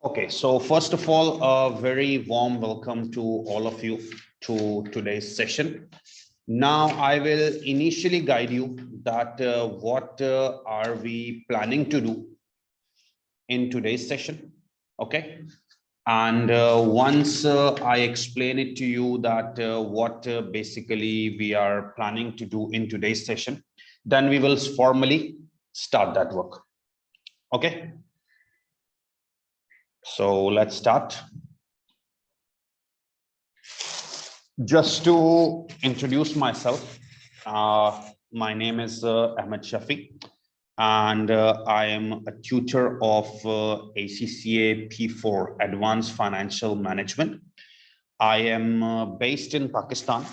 Okay, so first of all, a very warm welcome to all of you to today's session. Now, I will initially guide you that what are we planning to do in today's session, okay? And once I explain it to you that what basically we are planning to do in today's session, then we will formally start that work, okay? So let's start. Just to introduce myself, my name is Ahmed Shafi, and I am a tutor of ACCA P4 Advanced Financial Management. I am based in Pakistan,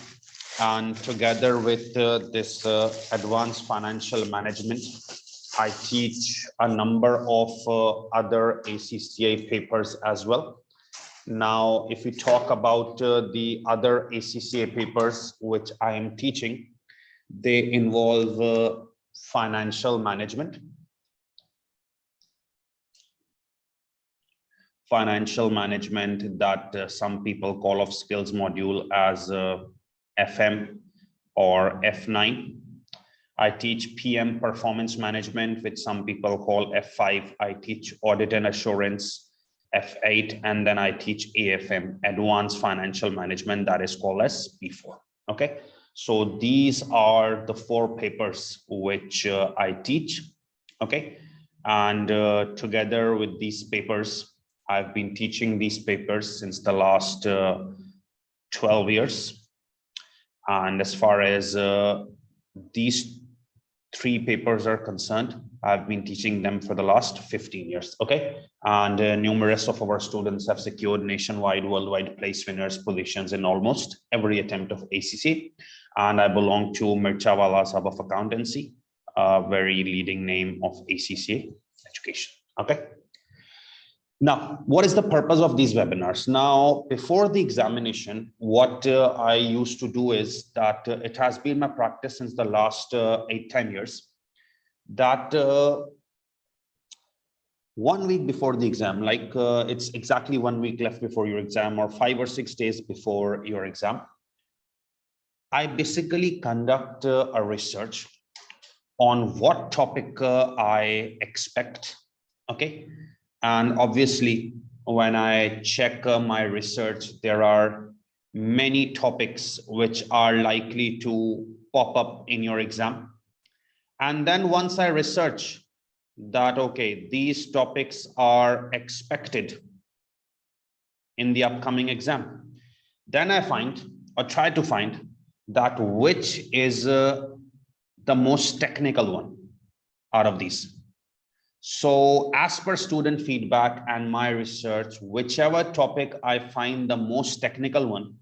and together with this Advanced Financial Management, I teach a number of other ACCA papers as well. Now, if we talk about the other ACCA papers which I am teaching, they involve financial management, that some people call of skills module as FM or F9. I teach PM performance management, which some people call F5. I teach audit and assurance, F8, and then I teach AFM, Advanced Financial Management, that is called as P4. Okay, so these are the four papers which I teach. Okay, and together with these papers, I've been teaching these papers since the last 12 years. And as far as these three papers are concerned, I've been teaching them for the last 15 years, okay? And numerous of our students have secured nationwide, worldwide place winners positions in almost every attempt of ACCA. And I belong to Mirchawala Sub of Accountancy, a very leading name of ACCA education, okay? Now, what is the purpose of these webinars? Now, before the examination, what I used to do is that it has been my practice since the last 8-10 years that 1 week before the exam, like it's exactly 1 week left before your exam or 5 or 6 days before your exam, I basically conduct a research on what topic I expect, okay? And obviously, when I check my research, there are many topics which are likely to pop up in your exam. And then once I research that, okay, these topics are expected in the upcoming exam, then I find or try to find that which is the most technical one out of these. So as per student feedback and my research, whichever topic I find the most technical one,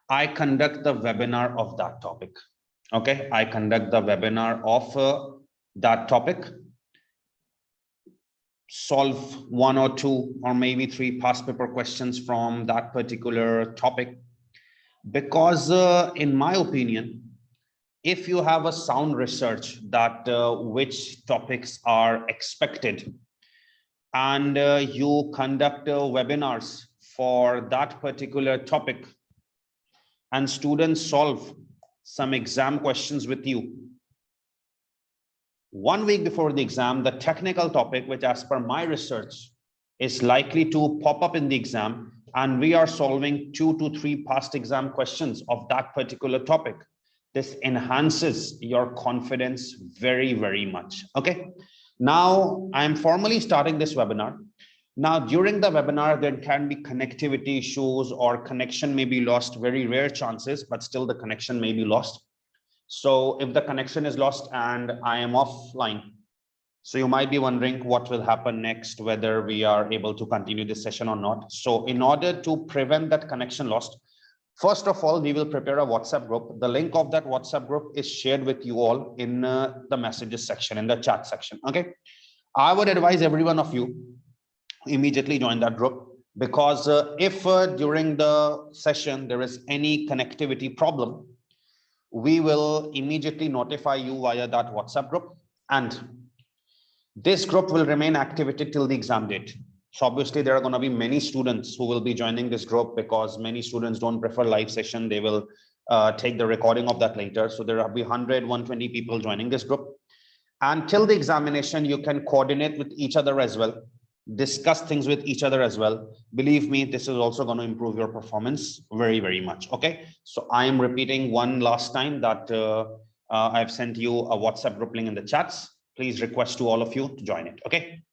I conduct the webinar of that topic. Okay, I conduct the webinar of that topic, solve 1 or 2 or maybe 3 past paper questions from that particular topic. Because in my opinion, if you have a sound research that which topics are expected and you conduct webinars for that particular topic and students solve some exam questions with you 1 week before the exam, the technical topic, which as per my research is likely to pop up in the exam, and we are solving 2 to 3 past exam questions of that particular topic. This enhances your confidence very, very much. Okay. Now I'm formally starting this webinar. Now, during the webinar, there can be connectivity issues or connection may be lost, very rare chances, but still the connection may be lost. So if the connection is lost and I am offline, so you might be wondering what will happen next, whether we are able to continue this session or not. So in order to prevent that connection lost, first of all, we will prepare a WhatsApp group. The link of that WhatsApp group is shared with you all in the messages section, in the chat section. Okay. I would advise every one of you immediately join that group, because if during the session there is any connectivity problem, we will immediately notify you via that WhatsApp group, and this group will remain activated till the exam date. So obviously there are going to be many students who will be joining this group, because many students don't prefer live session. They will take the recording of that later. So there will be 100, 120 people joining this group. Until the examination, you can coordinate with each other as well, discuss things with each other as well. Believe me, this is also going to improve your performance very, very much. Okay, so I am repeating one last time that I've sent you a WhatsApp group link in the chats. Please request to all of you to join it. Okay.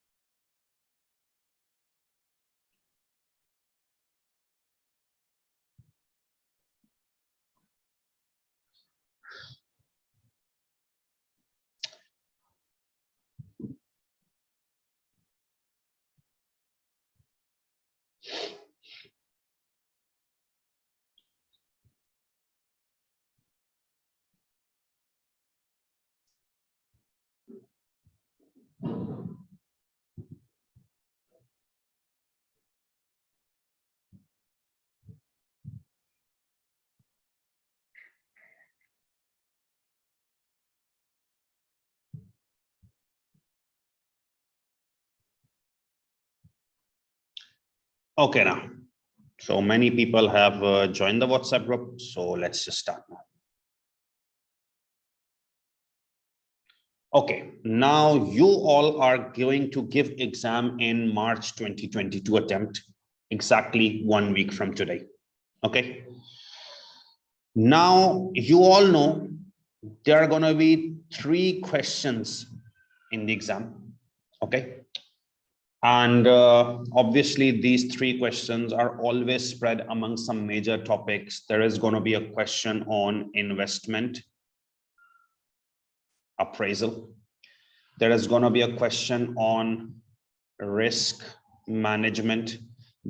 Okay, now, so many people have joined the WhatsApp group. So let's just start now. Okay, now you all are going to give exam in March 2022 attempt, exactly 1 week from today. Okay. Now you all know there are going to be 3 questions in the exam. Okay. And obviously these 3 questions are always spread among some major topics. There is going to be a question on investment appraisal. There is going to be a question on risk management,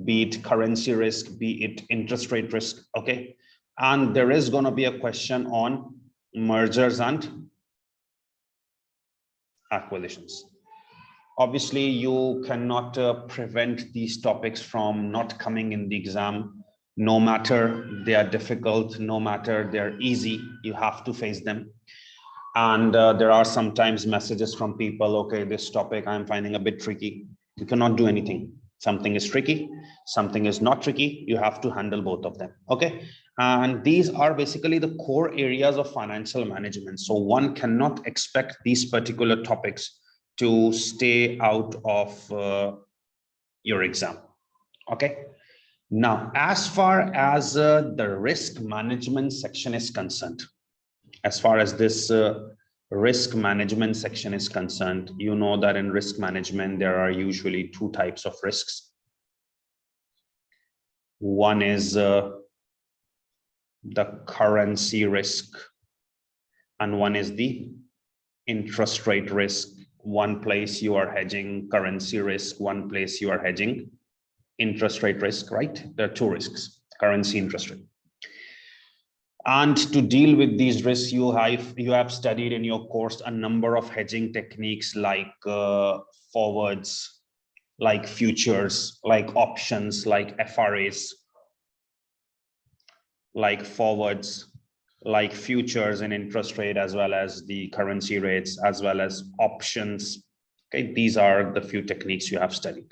be it currency risk, be it interest rate risk. Okay. And there is going to be a question on mergers and acquisitions. Obviously, you cannot prevent these topics from not coming in the exam. No matter they are difficult, no matter they're easy, you have to face them. And there are sometimes messages from people, okay, this topic I'm finding a bit tricky. You cannot do anything. Something is tricky, something is not tricky. You have to handle both of them. Okay. And these are basically the core areas of financial management. So one cannot expect these particular topics to stay out of your exam. Okay. Now, as far as the risk management section is concerned, as far as this risk management section is concerned, you know that in risk management, there are usually 2 types of risks. One is the currency risk, and one is the interest rate risk. One place you are hedging currency risk, one place you are hedging interest rate risk, right? There are 2 risks, currency, interest rate. And to deal with these risks, you have studied in your course a number of hedging techniques like forwards, like futures, like options, like FRAs, like forwards, like futures and interest rate, as well as the currency rates, as well as options. Okay, these are the few techniques you have studied.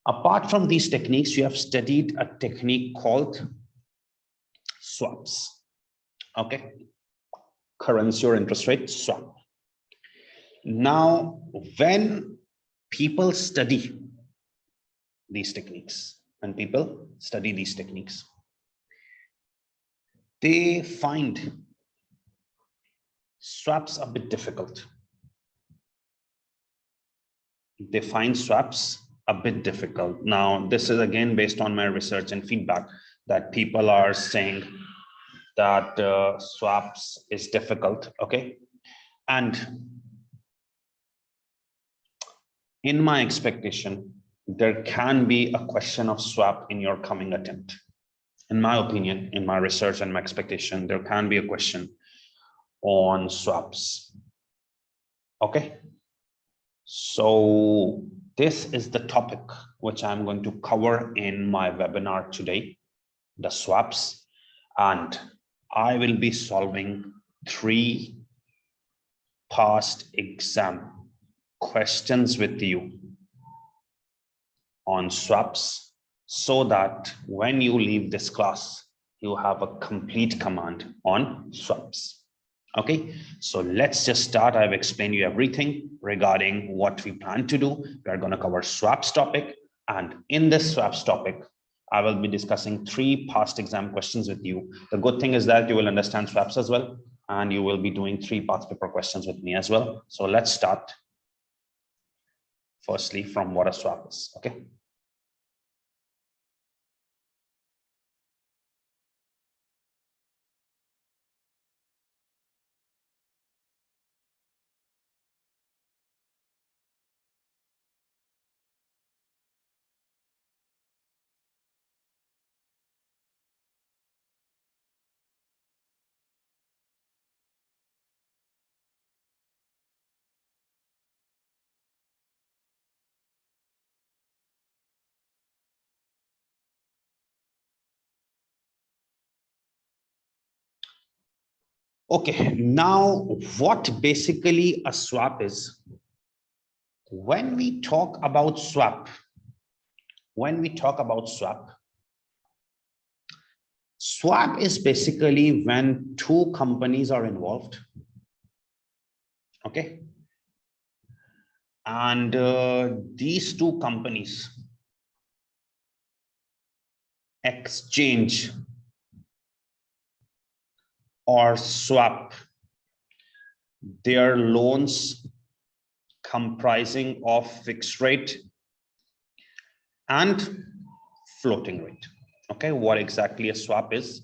Apart from these techniques, you have studied a technique called swaps. Okay, currency or interest rate swap. Now, when people study these techniques, they find swaps a bit difficult. They find swaps a bit difficult. Now, this is again based on my research and feedback that people are saying that swaps is difficult. Okay. And in my expectation, there can be a question of swap in your coming attempt. In my opinion, in my research and my expectation, there can be a question on swaps. Okay. So this is the topic which I'm going to cover in my webinar today, the swaps, and I will be solving 3 past exam questions with you. on swaps so that when you leave this class, you have a complete command on swaps. Okay, so let's just start. I've explained you everything regarding what we plan to do. We are going to cover swaps topic, and in this swaps topic, I will be discussing 3 past exam questions with you. The good thing is that you will understand swaps as well, and you will be doing 3 past paper questions with me as well. So let's start firstly from what a swap is. Okay. Okay, now what basically a swap is? When we talk about swap, swap is basically when 2 companies are involved. Okay. And these 2 companies exchange or swap their loans comprising of fixed rate and floating rate. Okay, what exactly a swap is?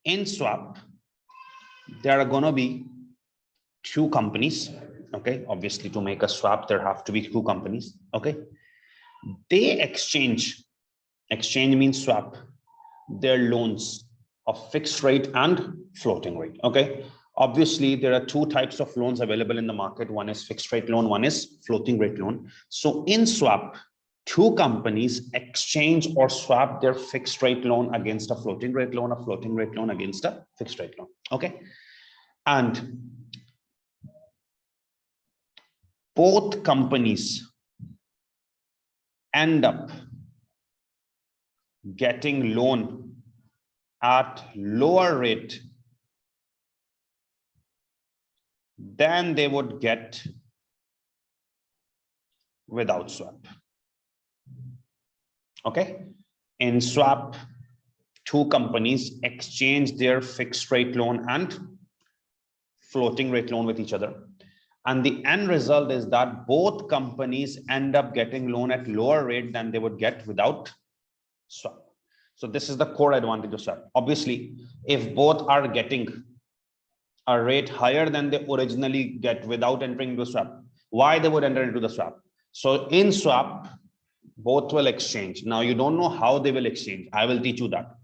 In swap, there are going to be 2 companies. Okay, obviously to make a swap, there have to be 2 companies. Okay, they exchange means swap their loans of fixed rate and floating rate. Okay, obviously there are 2 types of loans available in the market. One is fixed rate loan, one is floating rate loan. So in swap, 2 companies exchange or swap their fixed rate loan against a floating rate loan, a floating rate loan against a fixed rate loan. Okay, and both companies end up getting loan at lower rate than they would get without swap. Okay, in swap, 2 companies exchange their fixed rate loan and floating rate loan with each other, and the end result is that both companies end up getting loan at lower rate than they would get without swap. So this is the core advantage of swap. Obviously, if both are getting a rate higher than they originally get without entering into swap, why they would enter into the swap? So in swap, both will exchange. Now you don't know how they will exchange. I will teach you that.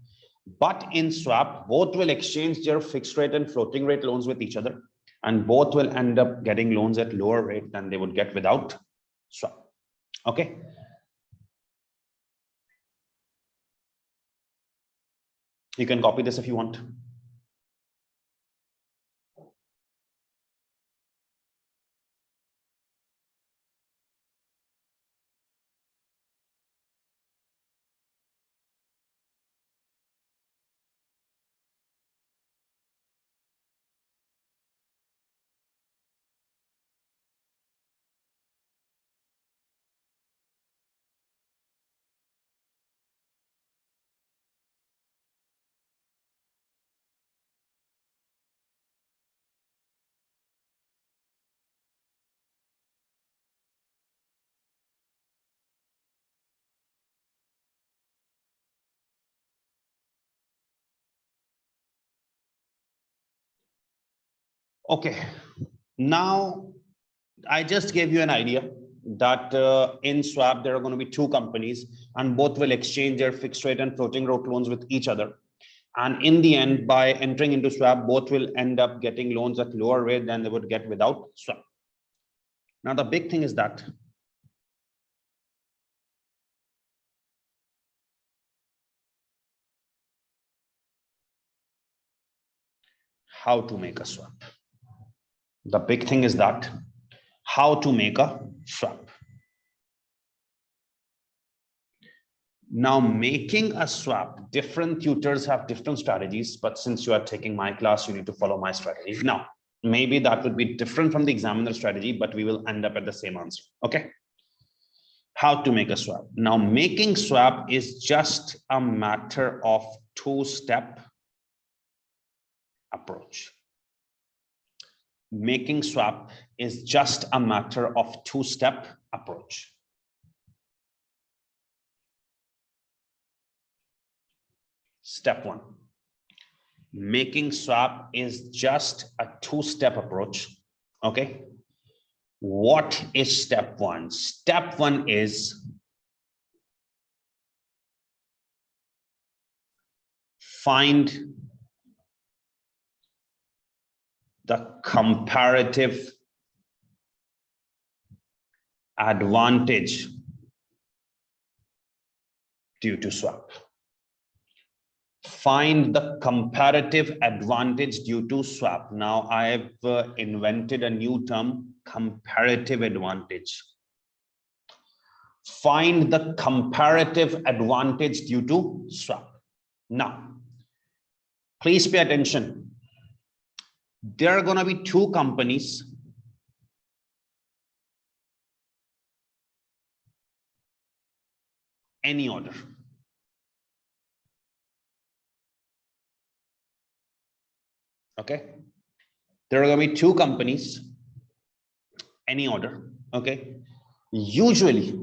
But in swap, both will exchange their fixed rate and floating rate loans with each other, and both will end up getting loans at lower rate than they would get without swap. Okay. You can copy this if you want. Okay, now I just gave you an idea that in swap there are going to be 2 companies and both will exchange their fixed rate and floating rate loans with each other, and in the end, by entering into swap, both will end up getting loans at lower rate than they would get without swap. Now the big thing is that how to make a swap. The big thing is that how to make a swap. Now, making a swap, different tutors have different strategies, but since you are taking my class, you need to follow my strategy. Now, maybe that would be different from the examiner strategy, but we will end up at the same answer. Okay. How to make a swap. Now, making swap is just a matter of two-step approach. Making swap is just a matter of two-step approach. Step one, making swap is just a two-step approach. Okay. What is step one? Step one is find the comparative advantage due to swap. Find the comparative advantage due to swap. Now, I've invented a new term, comparative advantage. Find the comparative advantage due to swap. Now, please pay attention. There are going to be two companies. Any order. Okay. There are going to be two companies, any order. Okay. Usually,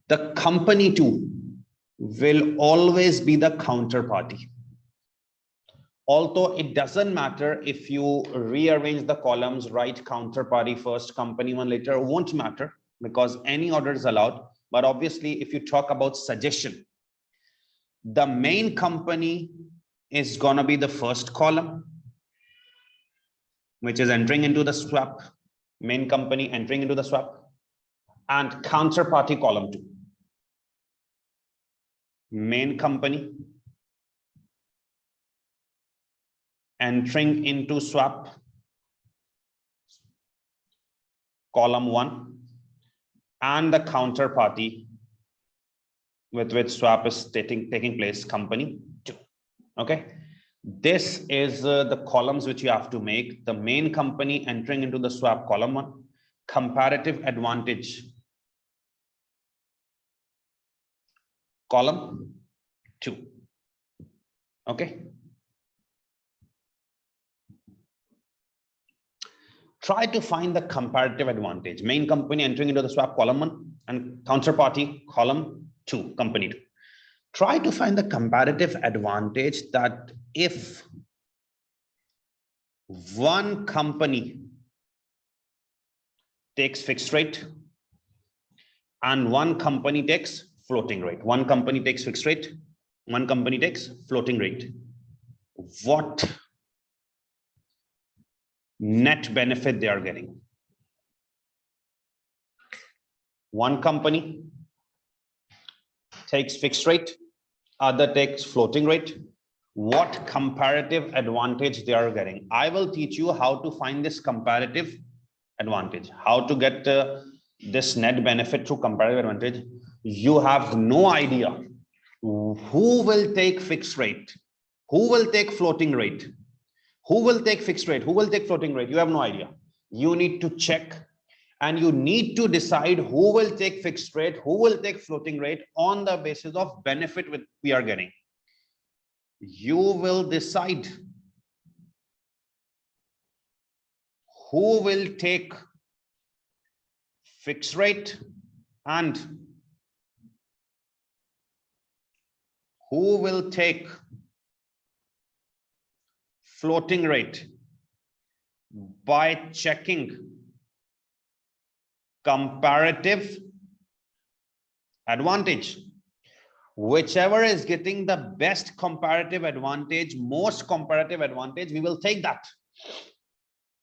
the company two will always be the counterparty. Although it doesn't matter if you rearrange the columns, write counterparty first, company one later, it won't matter because any order is allowed. But obviously, if you talk about suggestion, the main company is going to be the first column, which is entering into the swap, main company entering into the swap, and counterparty column two. Main company entering into swap, column one, and the counterparty with which swap is taking place, company two. Okay, this is the columns which you have to make. The main company entering into the swap, column one, comparative advantage, column two. Okay. Try to find the comparative advantage. Main company entering into the swap, column one, and counterparty, column two, company two. Try to find the comparative advantage that if one company takes fixed rate and one company takes floating rate, one company takes fixed rate, one company takes floating rate, what net benefit they are getting. One company takes fixed rate, other takes floating rate. What comparative advantage they are getting? I will teach you how to find this comparative advantage, how to get this net benefit through comparative advantage. You have no idea who will take fixed rate, who will take floating rate, who will take fixed rate, who will take floating rate. You have no idea. You need to check and you need to decide who will take fixed rate, who will take floating rate on the basis of benefit we are getting. You will decide who will take fixed rate and who will take floating rate by checking comparative advantage. Whichever is getting the best comparative advantage, most comparative advantage, we will take that.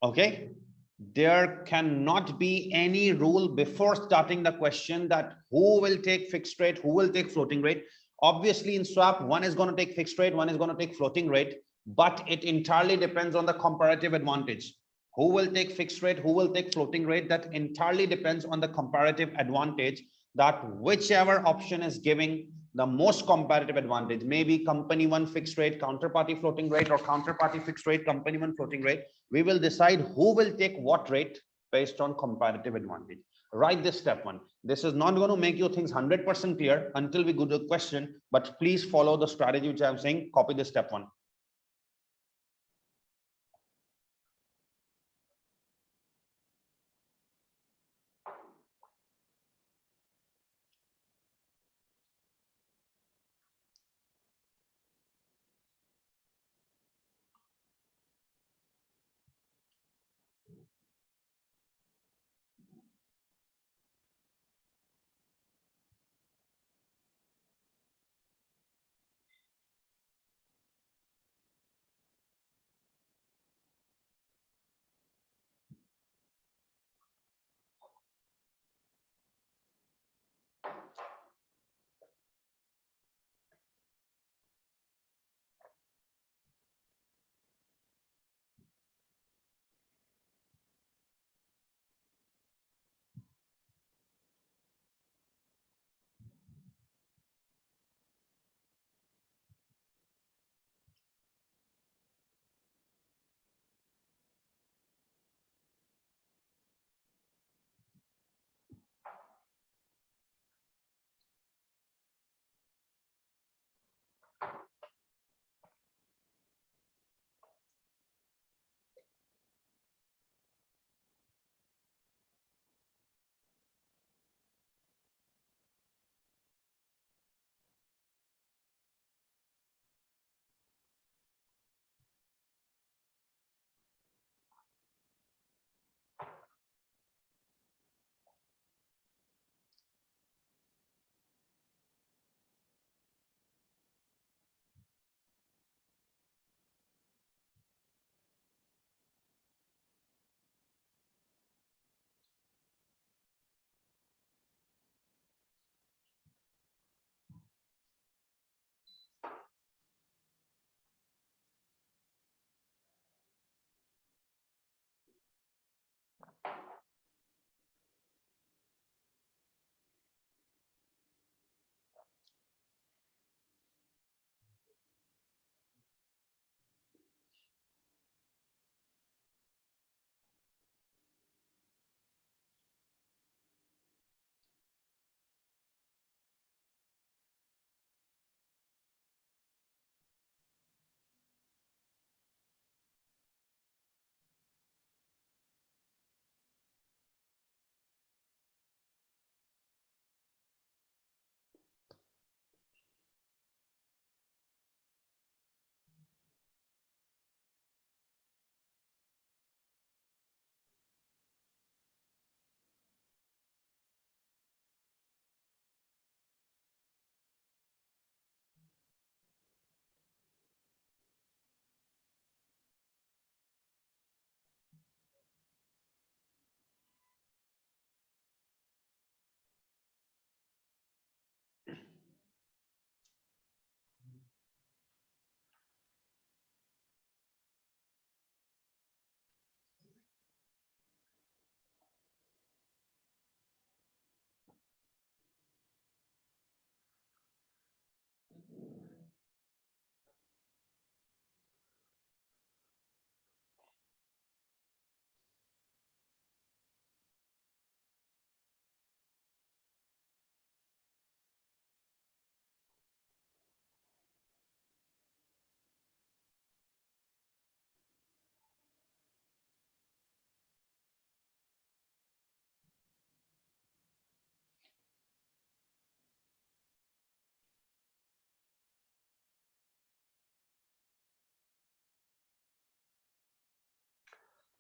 Okay. There cannot be any rule before starting the question that who will take fixed rate, who will take floating rate. Obviously in swap, one is going to take fixed rate, one is going to take floating rate, but it entirely depends on the comparative advantage. Who will take fixed rate, who will take floating rate, that entirely depends on the comparative advantage that whichever option is giving the most comparative advantage, maybe company one fixed rate, counterparty floating rate, or counterparty fixed rate, company one floating rate, we will decide who will take what rate based on comparative advantage. Write this step one. This is not going to make your things 100% clear until we go to the question, but please follow the strategy which I'm saying. Copy this step one.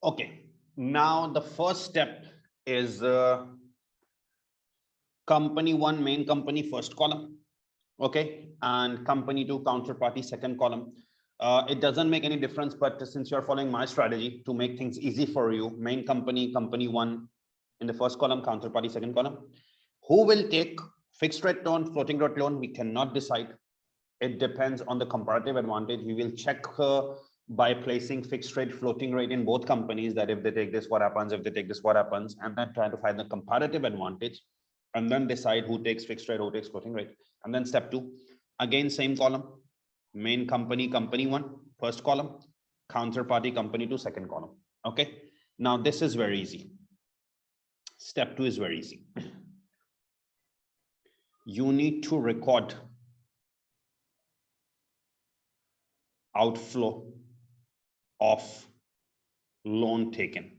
Okay, now the first step is company one, main company, first column. Okay, and company two, counterparty, second column. It doesn't make any difference, but since you're following my strategy to make things easy for you, main company, company one in the first column, counterparty, second column. Who will take fixed rate loan, floating rate loan? We cannot decide. It depends on the comparative advantage. We will check by placing fixed rate, floating rate in both companies, that if they take this, what happens, if they take this, what happens, and then try to find the comparative advantage. and then decide who takes fixed rate, who takes floating rate. And then step 2, again same column, main company, company 1, first column, counterparty company 2, second column. Okay, now this is very easy. Step 2 is very easy. You need to record outflow of loan taken.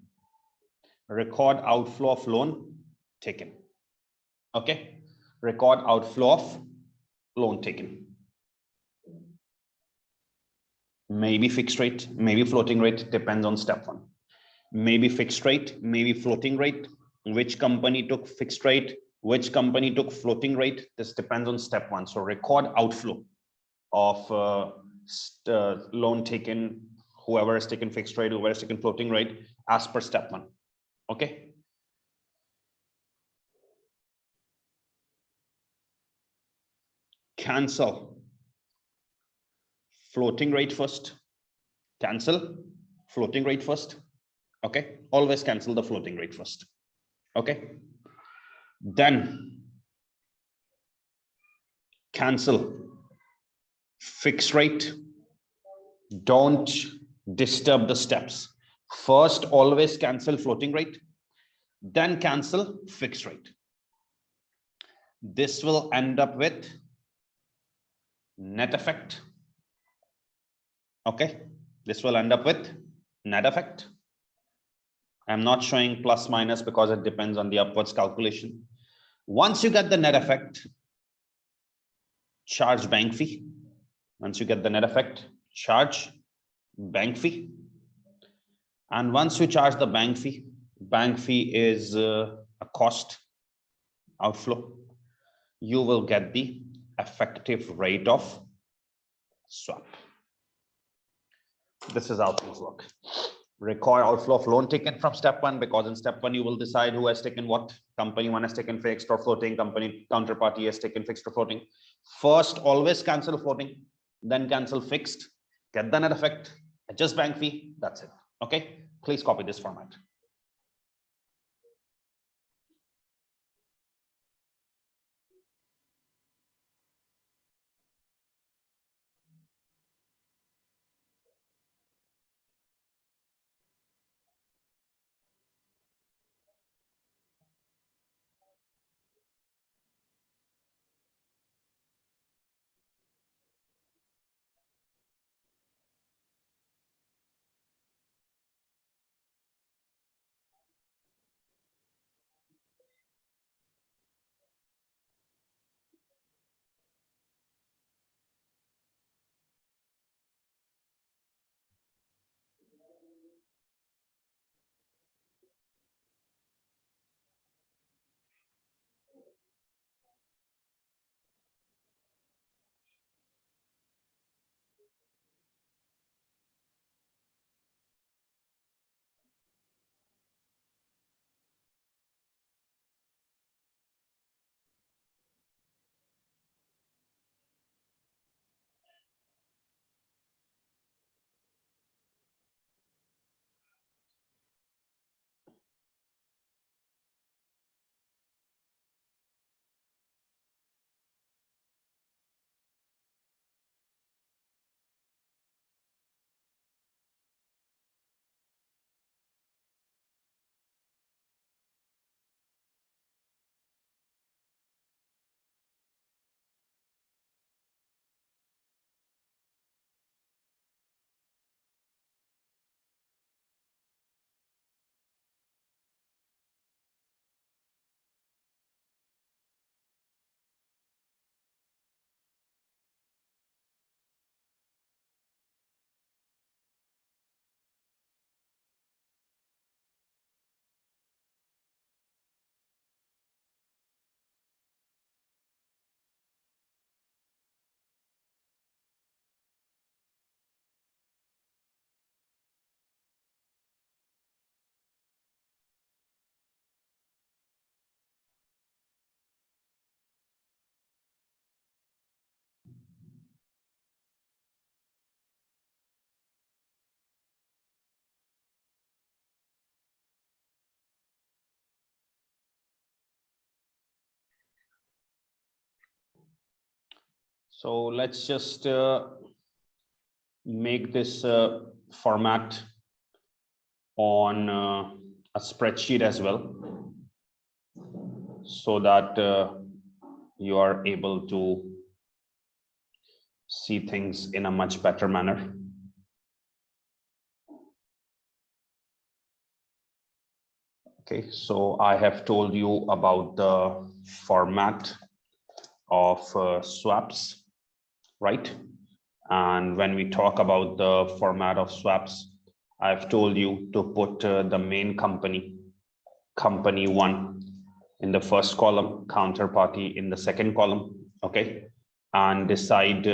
Record outflow of loan taken. Okay, record outflow of loan taken. Maybe fixed rate, maybe floating rate, depends on step 1. Maybe fixed rate, maybe floating rate. Which company took fixed rate, which company took floating rate, this depends on step 1. So record outflow of loan taken, whoever has taken fixed rate, whoever has taken floating rate, as per step 1. Okay, cancel floating rate first, cancel floating rate first. Okay, always cancel the floating rate first. Okay, then cancel fixed rate. Don't disturb the steps. First, always cancel floating rate, then cancel fixed rate. This will end up with net effect. Okay, this will end up with net effect. I'm not showing plus minus because it depends on the upwards calculation. Once you get the net effect, charge bank fee. Once you get the net effect, charge bank fee. And once you charge the bank fee is a cost outflow, you will get the effective rate of swap. This is how things work. Record outflow of loan taken from step 1, because in step 1 you will decide who has taken what. Company 1 has taken fixed or floating, company counterparty has taken fixed or floating. First, always cancel floating, then cancel fixed, get the net effect, adjust bank fee, that's it. Okay, please copy this format. So let's just make this format on a spreadsheet as well, so that you are able to see things in a much better manner. Okay, so I have told you about the format of SWAPS, right? And when we talk about the format of SWAPS, I've told you to put the main company, company one, in the first column, counterparty in the second column, okay? And decide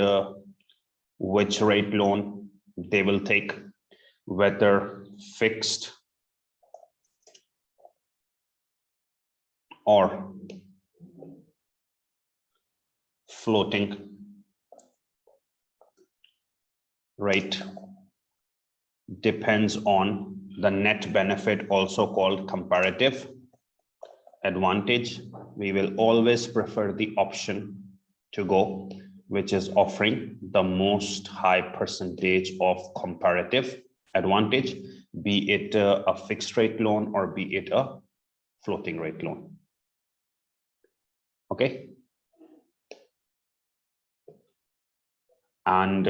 which rate loan they will take, whether fixed or floating rate. Depends on the net benefit, also called comparative advantage. We will always prefer the option to go which is offering the most high percentage of comparative advantage, be it a fixed rate loan or be it a floating rate loan. Okay. And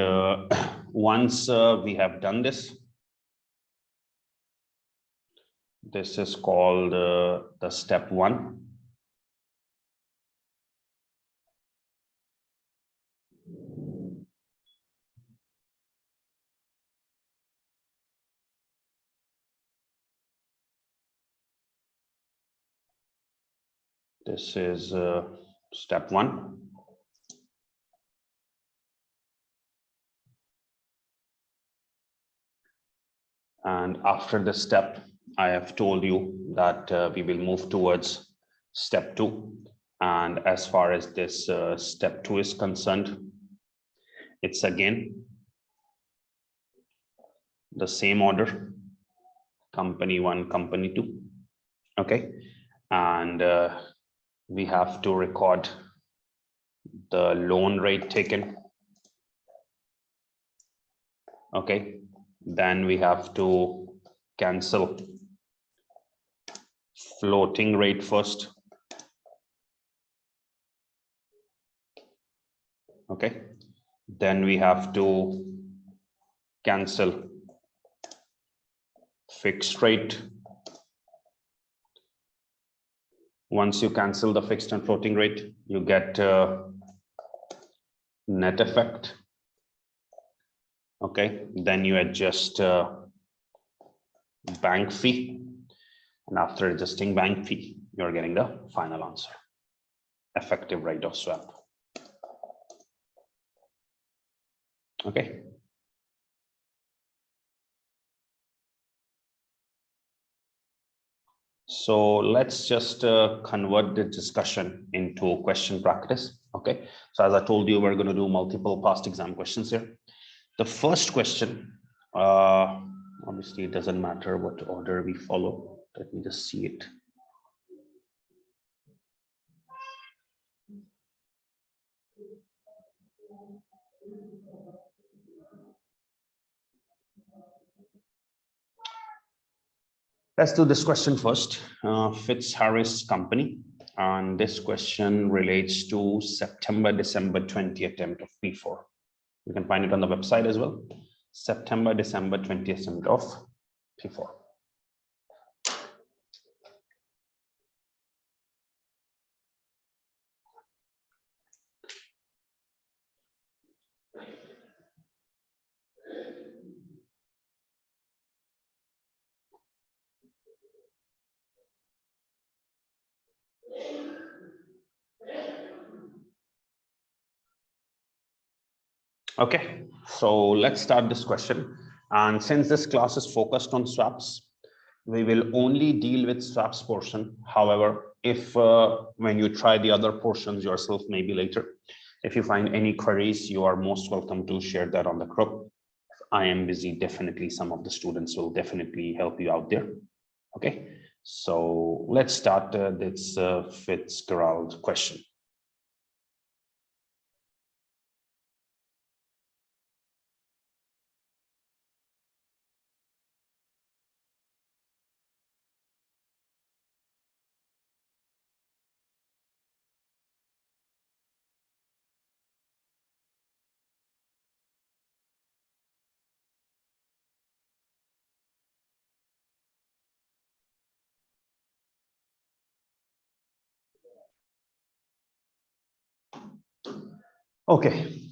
once we have done this, this is called the step one. This is step one. And after this step, I have told you that we will move towards step two. And as far as this step two is concerned, it's again the same order, company one, company two. Okay. And we have to record the loan rate taken. Okay. Then we have to cancel floating rate first. Okay. Then we have to cancel fixed rate. Once you cancel the fixed and floating rate, you get net effect. Okay, then you adjust bank fee, and after adjusting bank fee, you're getting the final answer, effective rate of swap. Okay. So let's just convert the discussion into question practice. Okay. So as I told you, we're going to do multiple past exam questions here. The first question, obviously it doesn't matter what order we follow. Let me just see it. Let's do this question first. Fitzharris Company, and this question relates to September-December 20 attempt of P4. You can find it on the website as well. September-December 20 attempt of P4. Okay, so let's start this question. And since this class is focused on swaps, we will only deal with swaps portion. However, if when you try the other portions yourself, maybe later, if you find any queries, you are most welcome to share that on the group. If I am busy, definitely some of the students will definitely help you out there. Okay, so let's start this Fitzgerald question. Okay.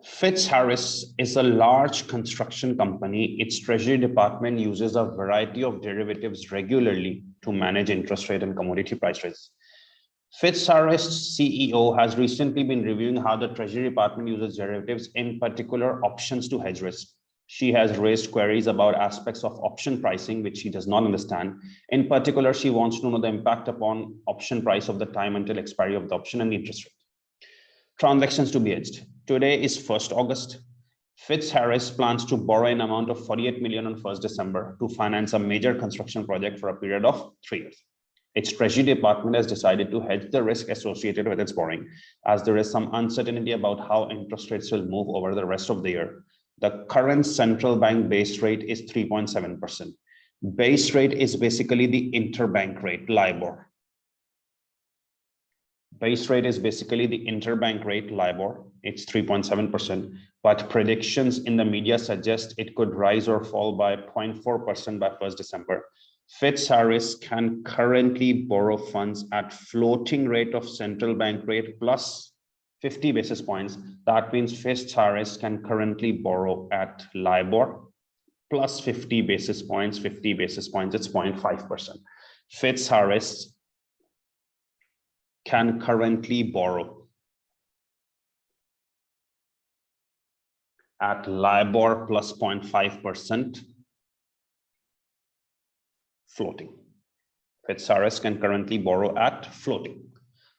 Fitzharris is a large construction company. Its treasury department uses a variety of derivatives regularly to manage interest rate and commodity price risks. Fitzharris CEO has recently been reviewing how the treasury department uses derivatives, in particular options, to hedge risk. She has raised queries about aspects of option pricing, which she does not understand. In particular, she wants to know the impact upon option price of the time until expiry of the option and the interest rate. Transactions to be hedged. Today is 1st August. Fitzharris plans to borrow an amount of 48 million on 1st December to finance a major construction project for a period of 3 years. Its treasury department has decided to hedge the risk associated with its borrowing, as there is some uncertainty about how interest rates will move over the rest of the year. The current central bank base rate is 3.7%. Base rate is basically the interbank rate, LIBOR. Base rate is basically the interbank rate, LIBOR. It's 3.7%, but predictions in the media suggest it could rise or fall by 0.4% by 1st December. Fitzharris can currently borrow funds at floating rate of central bank rate plus 50 basis points. That means Fitzharris can currently borrow at LIBOR plus 50 basis points, it's 0.5%. Fitzharris can currently borrow at LIBOR plus 0.5% floating. Fitzharris can currently borrow at floating,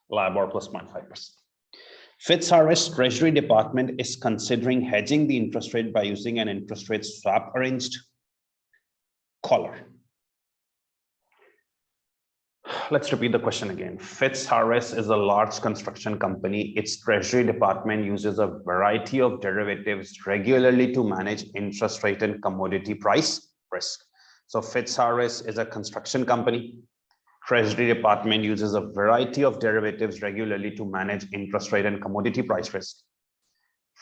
LIBOR plus 0.5%. Fitzharris Treasury Department is considering hedging the interest rate by using an interest rate swap arranged collar. Let's repeat the question again. Fitzharris is a large construction company. Its treasury department uses a variety of derivatives regularly to manage interest rate and commodity price risk. So Fitzharris is a construction company. Treasury department uses a variety of derivatives regularly to manage interest rate and commodity price risk.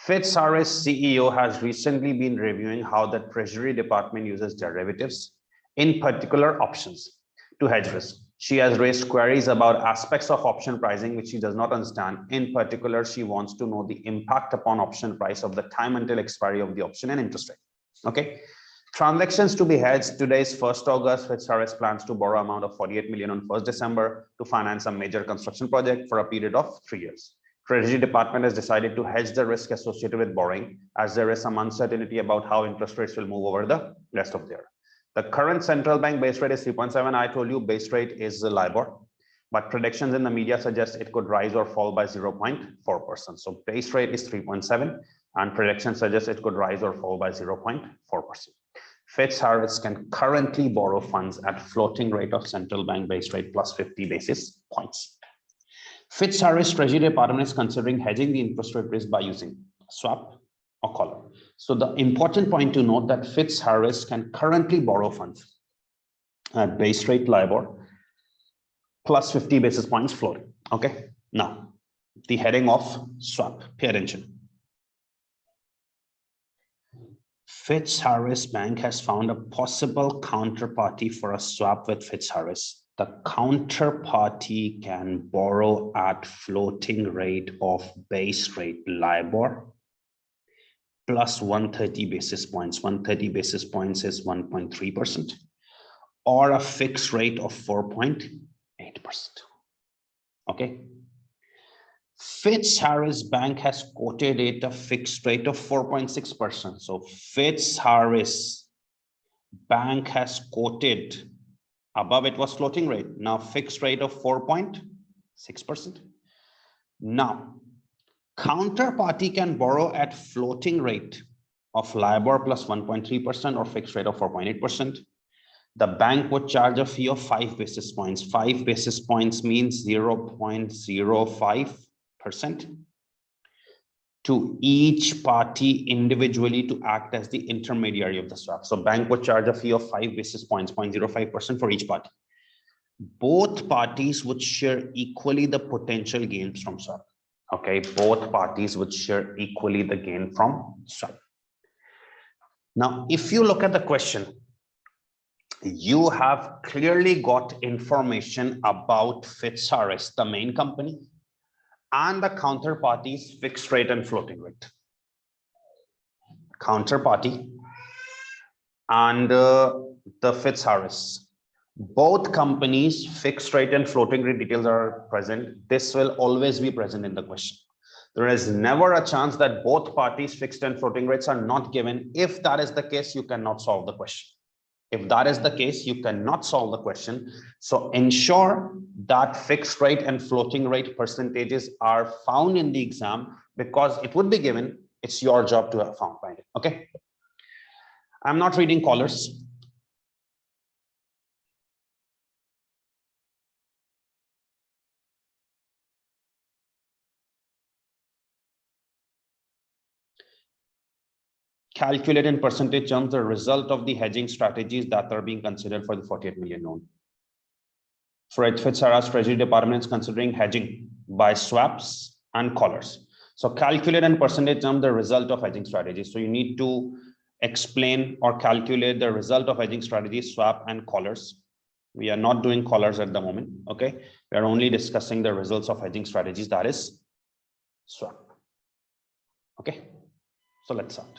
Fitzharris CEO has recently been reviewing how the treasury department uses derivatives, in particular options, to hedge risk. She has raised queries about aspects of option pricing which she does not understand. In particular, she wants to know the impact upon option price of the time until expiry of the option and interest rate. Okay. Transactions to be hedged. Today is 1st August. Fitzharris plans to borrow amount of 48 million on 1st December to finance a major construction project for a period of 3 years. Treasury department has decided to hedge the risk associated with borrowing, as there is some uncertainty about how interest rates will move over the rest of the year. The current central bank base rate is 3.7. I told you base rate is LIBOR, but predictions in the media suggest it could rise or fall by 0.4%. So base rate is 3.7 and predictions suggest it could rise or fall by 0.4%. Fitzharris can currently borrow funds at floating rate of central bank base rate plus 50 basis points. Fitzharris Treasury Department is considering hedging the interest rate risk by using swap or collar. So the important point to note that Fitzharris can currently borrow funds at base rate LIBOR plus 50 basis points floating. Okay. Now the heading of swap, pay attention. Fitzharris Bank has found a possible counterparty for a swap with Fitzharris. The counterparty can borrow at floating rate of base rate LIBOR plus 130 basis points. 130 basis points is 1.3%, or a fixed rate of 4.8%. Okay. Fitzharris Bank has quoted it a fixed rate of 4.6%. So Fitzharris Bank has quoted, above it was floating rate, now fixed rate of 4.6%. Now, counterparty can borrow at floating rate of LIBOR plus 1.3% or fixed rate of 4.8%. The bank would charge a fee of 5 basis points. 5 basis points means 0.05% to each party individually to act as the intermediary of the swap. So bank would charge a fee of 5 basis points, 0.05% for each party. Both parties would share equally the potential gains from swap. Okay, both parties would share equally the gain from swap. Now, if you look at the question, you have clearly got information about Fitzharris, the main company, and the counterparty's fixed rate and floating rate. Counterparty and the Fitzharris. Both companies' fixed rate and floating rate details are present. This will always be present in the question. There is never a chance that both parties' fixed and floating rates are not given. If that is the case, you cannot solve the question. If that is the case, you cannot solve the question. So ensure that fixed rate and floating rate percentages are found in the exam, because it would be given. It's your job to find it. Okay. I'm not reading callers. Calculate in percentage terms the result of the hedging strategies that are being considered for the 48 million loan. For Fitzharris Treasury Department is considering hedging by swaps and collars. So calculate in percentage terms the result of hedging strategies. So you need to explain or calculate the result of hedging strategies, swap and collars. We are not doing collars at the moment. Okay, we are only discussing the results of hedging strategies, that is swap. Okay, so let's start.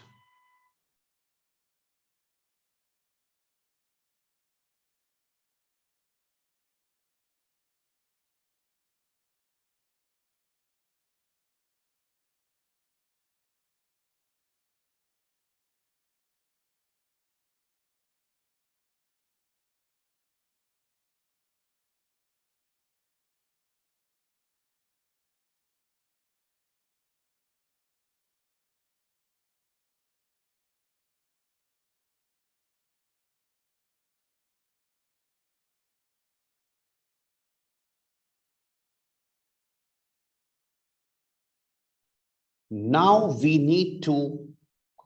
Now we need to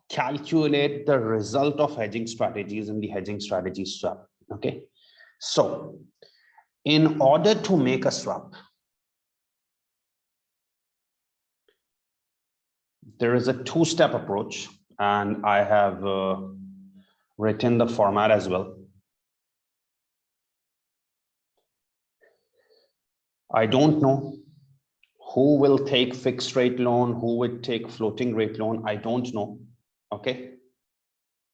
calculate the result of hedging strategies in the hedging strategy swap. Okay, so in order to make a swap, there is a two-step approach, and I have written the format as well. I don't know who will take fixed rate loan, who would take floating rate loan. I don't know. Okay,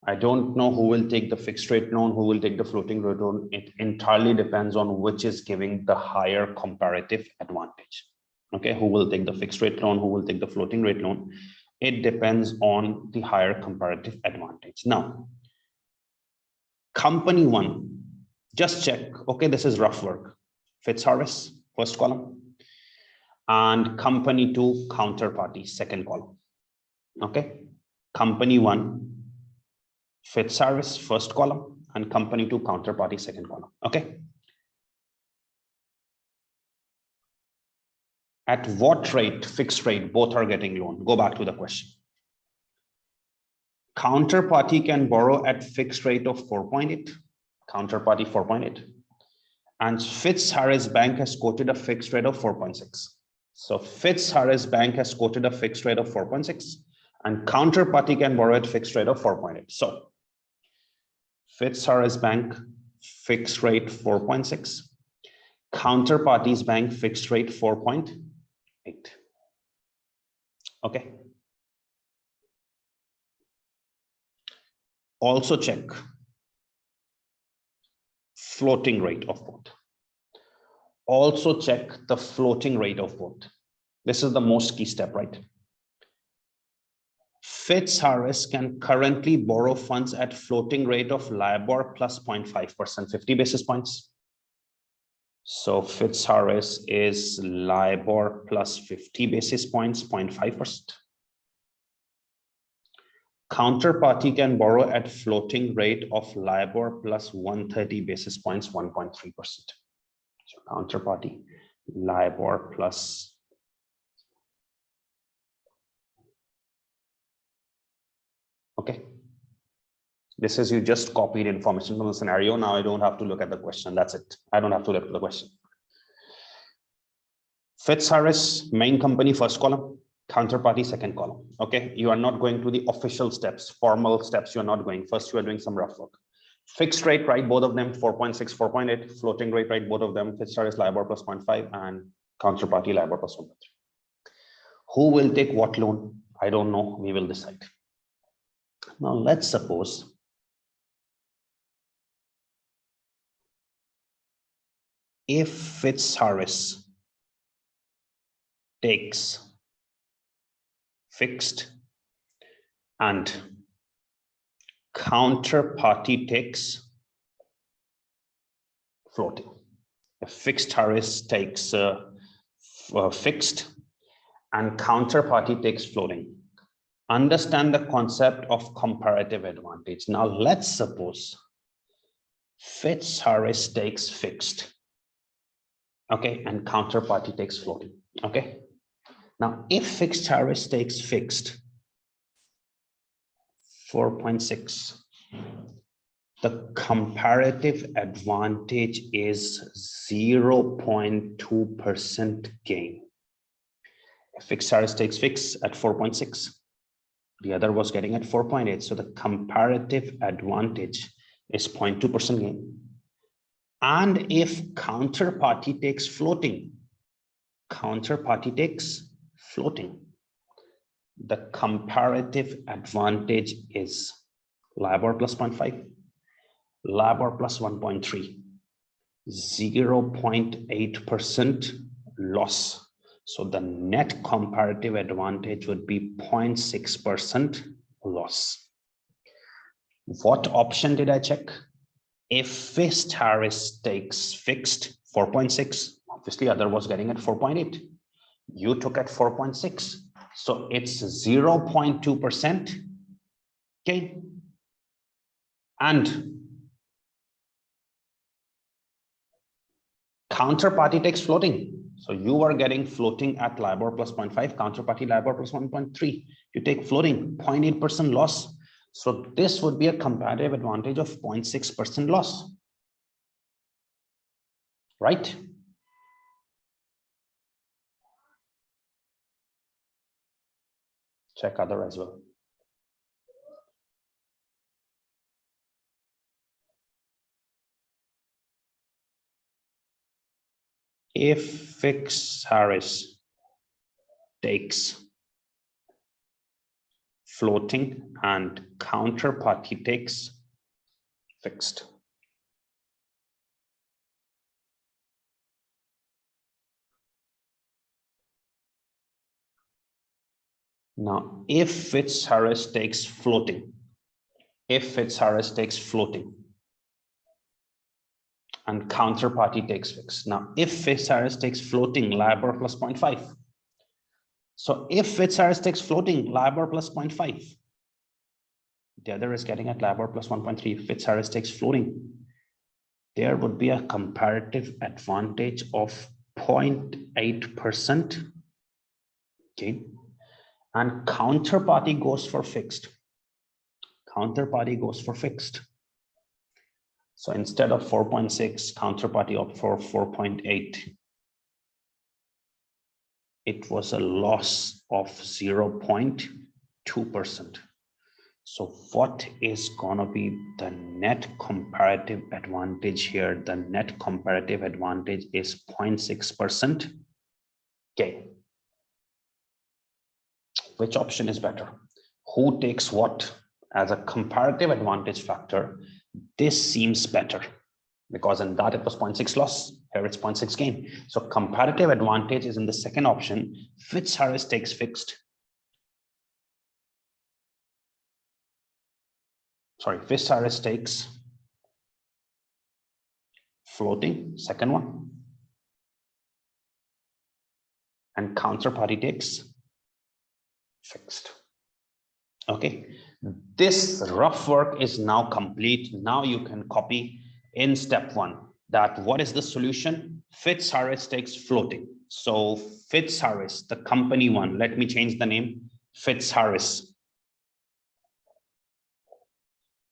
I don't know who will take the fixed rate loan, who will take the floating rate loan. It entirely depends on which is giving the higher comparative advantage. Okay, who will take the fixed rate loan, who will take the floating rate loan. It depends on the higher comparative advantage. Now, company one, just check. Okay, this is rough work. Fitzharris, first column. And company two, counterparty, second column. Okay, company one, Fitzharris, first column, and company two, counterparty, second column. Okay. At what rate, fixed rate, both are getting loan? Go back to the question. Counterparty can borrow at fixed rate of 4.8, counterparty 4.8. And Fitzharris Bank has quoted a fixed rate of 4.6. So Fitzharris Bank has quoted a fixed rate of 4.6 and counterparty can borrow at fixed rate of 4.8. So Fitzharris Bank fixed rate 4.6, counterparty's bank fixed rate 4.8. Okay. Also check floating rate of both. Also check the floating rate of both. This is the most key step, right? Fitzharris can currently borrow funds at floating rate of LIBOR plus 0.5%, 50 basis points. So Fitzharris is LIBOR plus 50 basis points, 0.5%. Counterparty can borrow at floating rate of LIBOR plus 130 basis points, 1.3%. So counterparty, LIBOR plus. Okay. This is, you just copied information from the scenario. Now I don't have to look at the question. That's it. I don't have to look at the question. Fitzharris, main company, first column, counterparty, second column. Okay. You are not going to the official steps, formal steps. You're not going. First, you are doing some rough work. Fixed rate, right? Both of them 4.6, 4.8. Floating rate, right? Both of them. Fitzharris LIBOR plus 0.5 and counterparty LIBOR plus 1.3. Who will take what loan? I don't know. We will decide. Now, let's suppose if Fitzharris takes fixed and counterparty takes floating. If Fitzharris takes fixed and counterparty takes floating. Understand the concept of comparative advantage. Now let's suppose Fitzharris takes fixed, okay, and counterparty takes floating, okay. Now if Fitzharris takes fixed 4.6, the comparative advantage is 0.2% gain. If Fitzharris takes fixed at 4.6, the other was getting at 4.8. So the comparative advantage is 0.2% gain. And if counterparty takes floating, the comparative advantage is LIBOR plus 0.5, LIBOR plus 1.3, 0.8% loss. So the net comparative advantage would be 0.6% loss. What option did I check? If Fitzharris takes fixed 4.6, obviously other was getting at 4.8. You took at 4.6. So it's 0.2% gain. And counterparty takes floating. So you are getting floating at LIBOR plus 0.5, counterparty LIBOR plus 1.3. You take floating, 0.8% loss. So this would be a comparative advantage of 0.6% loss, right? Check other as well. If Fitzharris takes floating and counterparty takes fixed. Now, if Fitzharris takes floating, and counterparty takes fixed. Now, if Fitzharris takes floating, LIBOR plus 0.5. So if Fitzharris takes floating, LIBOR plus 0.5, the other is getting at LIBOR plus 1.3. If Fitzharris takes floating, there would be a comparative advantage of 0.8%. Okay. And counterparty goes for fixed. So instead of 4.6, counterparty opt for 4.8. It was a loss of 0.2%. So what is gonna be the net comparative advantage here? The net comparative advantage is 0.6% gain. Which option is better? Who takes what as a comparative advantage factor? This seems better because in that it was 0.6 loss. Here it's 0.6 gain. So comparative advantage is in the second option. Fitzharris takes fixed. Sorry, Fitzharris takes floating, second one. And counterparty takes fixed. Okay, this rough work is now complete. Now you can copy in step one that what is the solution? Fitzharris takes floating. So Fitzharris, the company one, let me change the name, Fitzharris.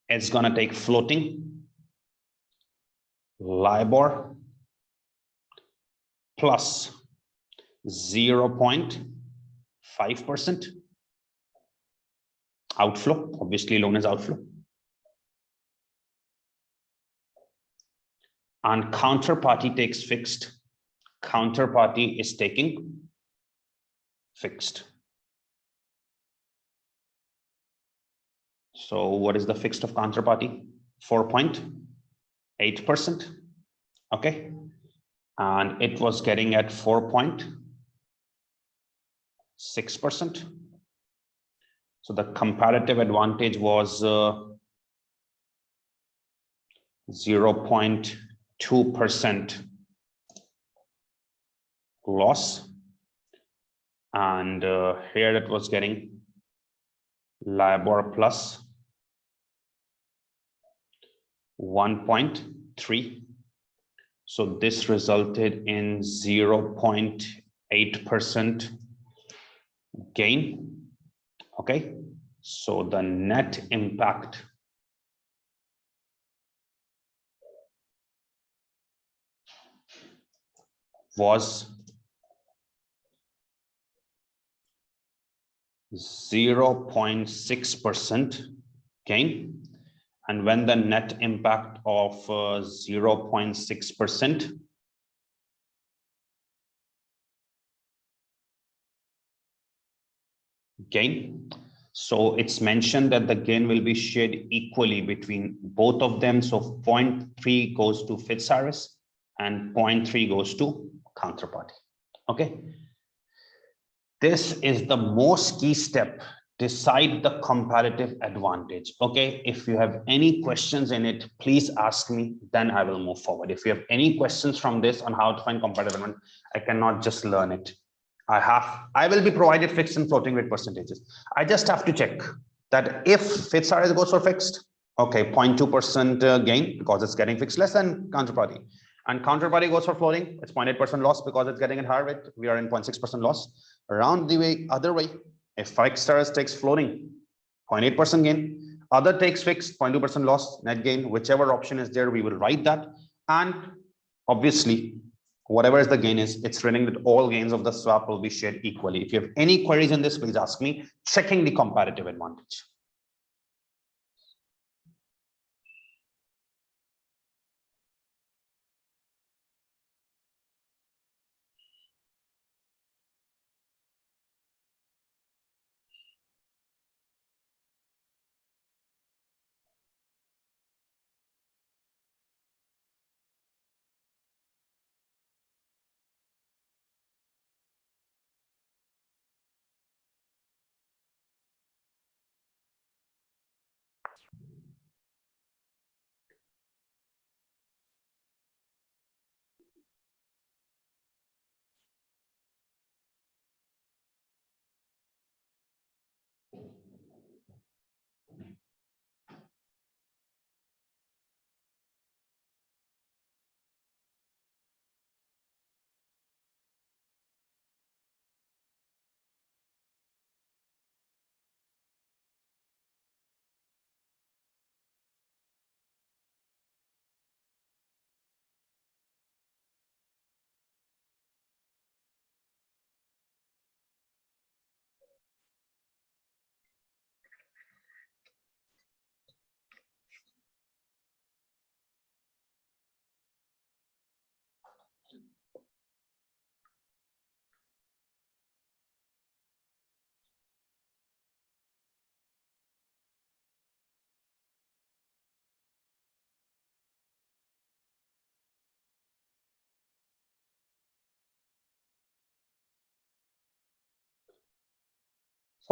It's gonna take floating, LIBOR plus 0.5%. Outflow, obviously loan is outflow. And counterparty takes fixed. Counterparty is taking fixed. So what is the fixed of counterparty? 4.8%. Okay. And it was getting at 4.6%. So the comparative advantage was 0.2% loss. And here it was getting LIBOR plus 1.3. So this resulted in 0.8% gain. Okay, so the net impact was 0.6% gain. And when the net impact of 0.6% gain, so it's mentioned that the gain will be shared equally between both of them. So 0.3 goes to Fitzharris and 0.3 goes to counterparty. Okay, this is the most key step. Decide the comparative advantage. Okay, if you have any questions in it, please ask me, then I will move forward. If you have any questions from this on how to find comparative advantage, I cannot just learn it. I will be provided fixed and floating rate percentages. I just have to check that if Fitzharris goes for fixed, okay, 0.2% gain because it's getting fixed less than counterparty. And counterparty goes for floating, it's 0.8% loss because it's getting at higher rate. We are in 0.6% loss. Around the way, other way, if Fitzharris takes floating, 0.8% gain, other takes fixed, 0.2% loss, net gain, whichever option is there, we will write that. And obviously, whatever is the gain is, it's written that all gains of the swap will be shared equally. If you have any queries in this, please ask me. Checking the comparative advantage.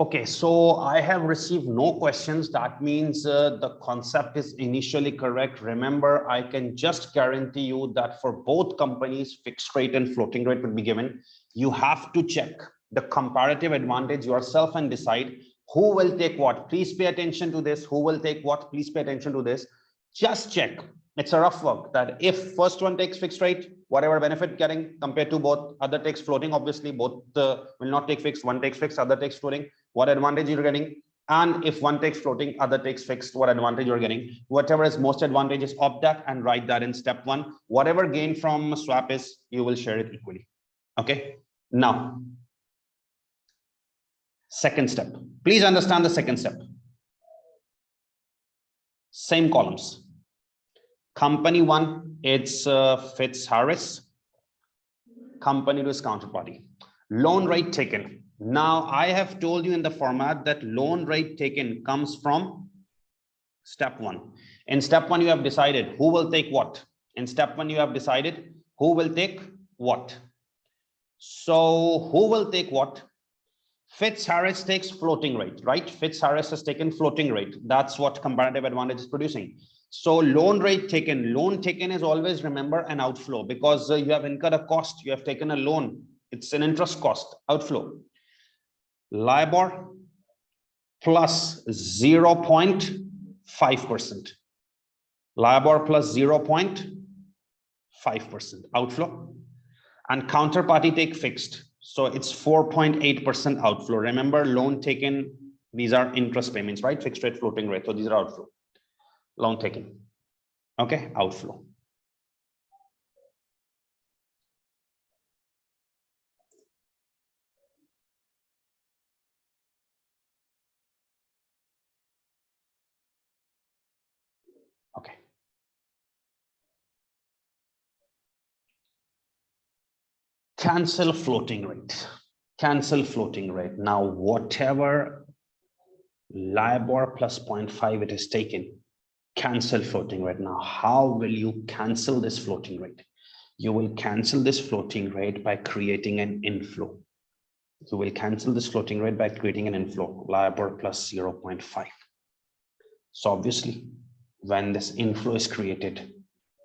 Okay, so I have received no questions. That means the concept is initially correct. Remember, I can just guarantee you that for both companies, fixed rate and floating rate will be given. You have to check the comparative advantage yourself and decide who will take what. Please pay attention to this. Who will take what? Please pay attention to this. Just check. It's a rough work that if first one takes fixed rate, whatever benefit getting compared to both, other takes floating, obviously both will not take fixed, one takes fixed, other takes floating, what advantage you're getting. And if one takes floating, other takes fixed, what advantage you're getting. Whatever is most advantageous, opt that and write that in step one. Whatever gain from swap is, you will share it equally. Okay, now second step, please understand the second step. Same columns. Company one, it's Fitzharris. Company two is counterparty. Loan rate taken. Now I have told you in the format that loan rate taken comes from step one. In step one, you have decided who will take what. In step one, you have decided who will take what. So who will take what? Fitzharris takes floating rate, right? Fitzharris has taken floating rate. That's what comparative advantage is producing. So loan taken is always, remember, an outflow, because you have incurred a cost. You have taken a loan. It's an interest cost outflow. LIBOR plus 0.5%. LIBOR plus 0.5% outflow, and counterparty take fixed. So it's 4.8% outflow. Remember, loan taken, these are interest payments, right? Fixed rate, floating rate. So these are outflow. Loan taken. Okay, outflow. Okay. Cancel floating rate. Cancel floating rate. Now, whatever LIBOR plus 0.5 it is taken, cancel floating rate. Now, how will you cancel this floating rate? You will cancel this floating rate by creating an inflow. You will cancel this floating rate by creating an inflow, LIBOR plus 0.5. So obviously, when this inflow is created,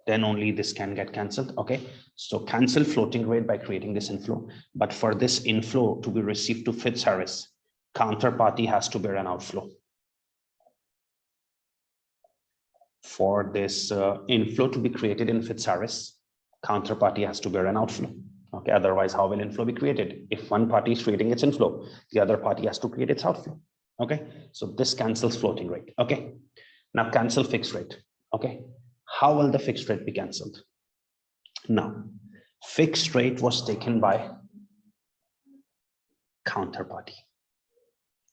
then only this can get cancelled. Okay, so cancel floating rate by creating this inflow. But for this inflow to be received to Fitzharris, counterparty has to bear an outflow. For this inflow to be created in Fitzharris, counterparty has to bear an outflow. Okay, otherwise, how will inflow be created? If one party is creating its inflow, the other party has to create its outflow. Okay, so this cancels floating rate. Okay, now cancel fixed rate. Okay, how will the fixed rate be cancelled? Now, fixed rate was taken by counterparty.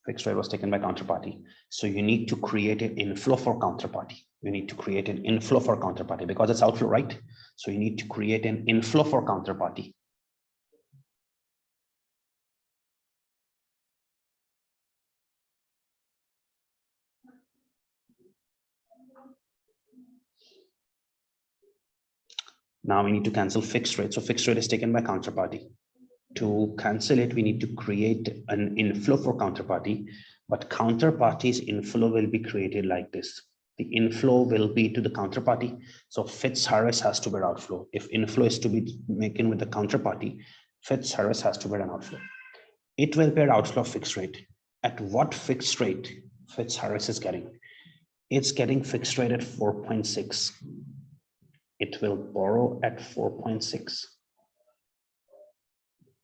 Fixed rate was taken by counterparty. So you need to create an inflow for counterparty. You need to create an inflow for counterparty because it's outflow, right? So you need to create an inflow for counterparty. Now we need to cancel fixed rate. So fixed rate is taken by counterparty. To cancel it, we need to create an inflow for counterparty, but counterparty's inflow will be created like this. The inflow will be to the counterparty. So Fitzharris has to bear outflow. If inflow is to be making with the counterparty, Fitzharris has to bear an outflow. It will bear outflow fixed rate. At what fixed rate Fitzharris is getting? It's getting fixed rate at 4.6. It will borrow at 4.6.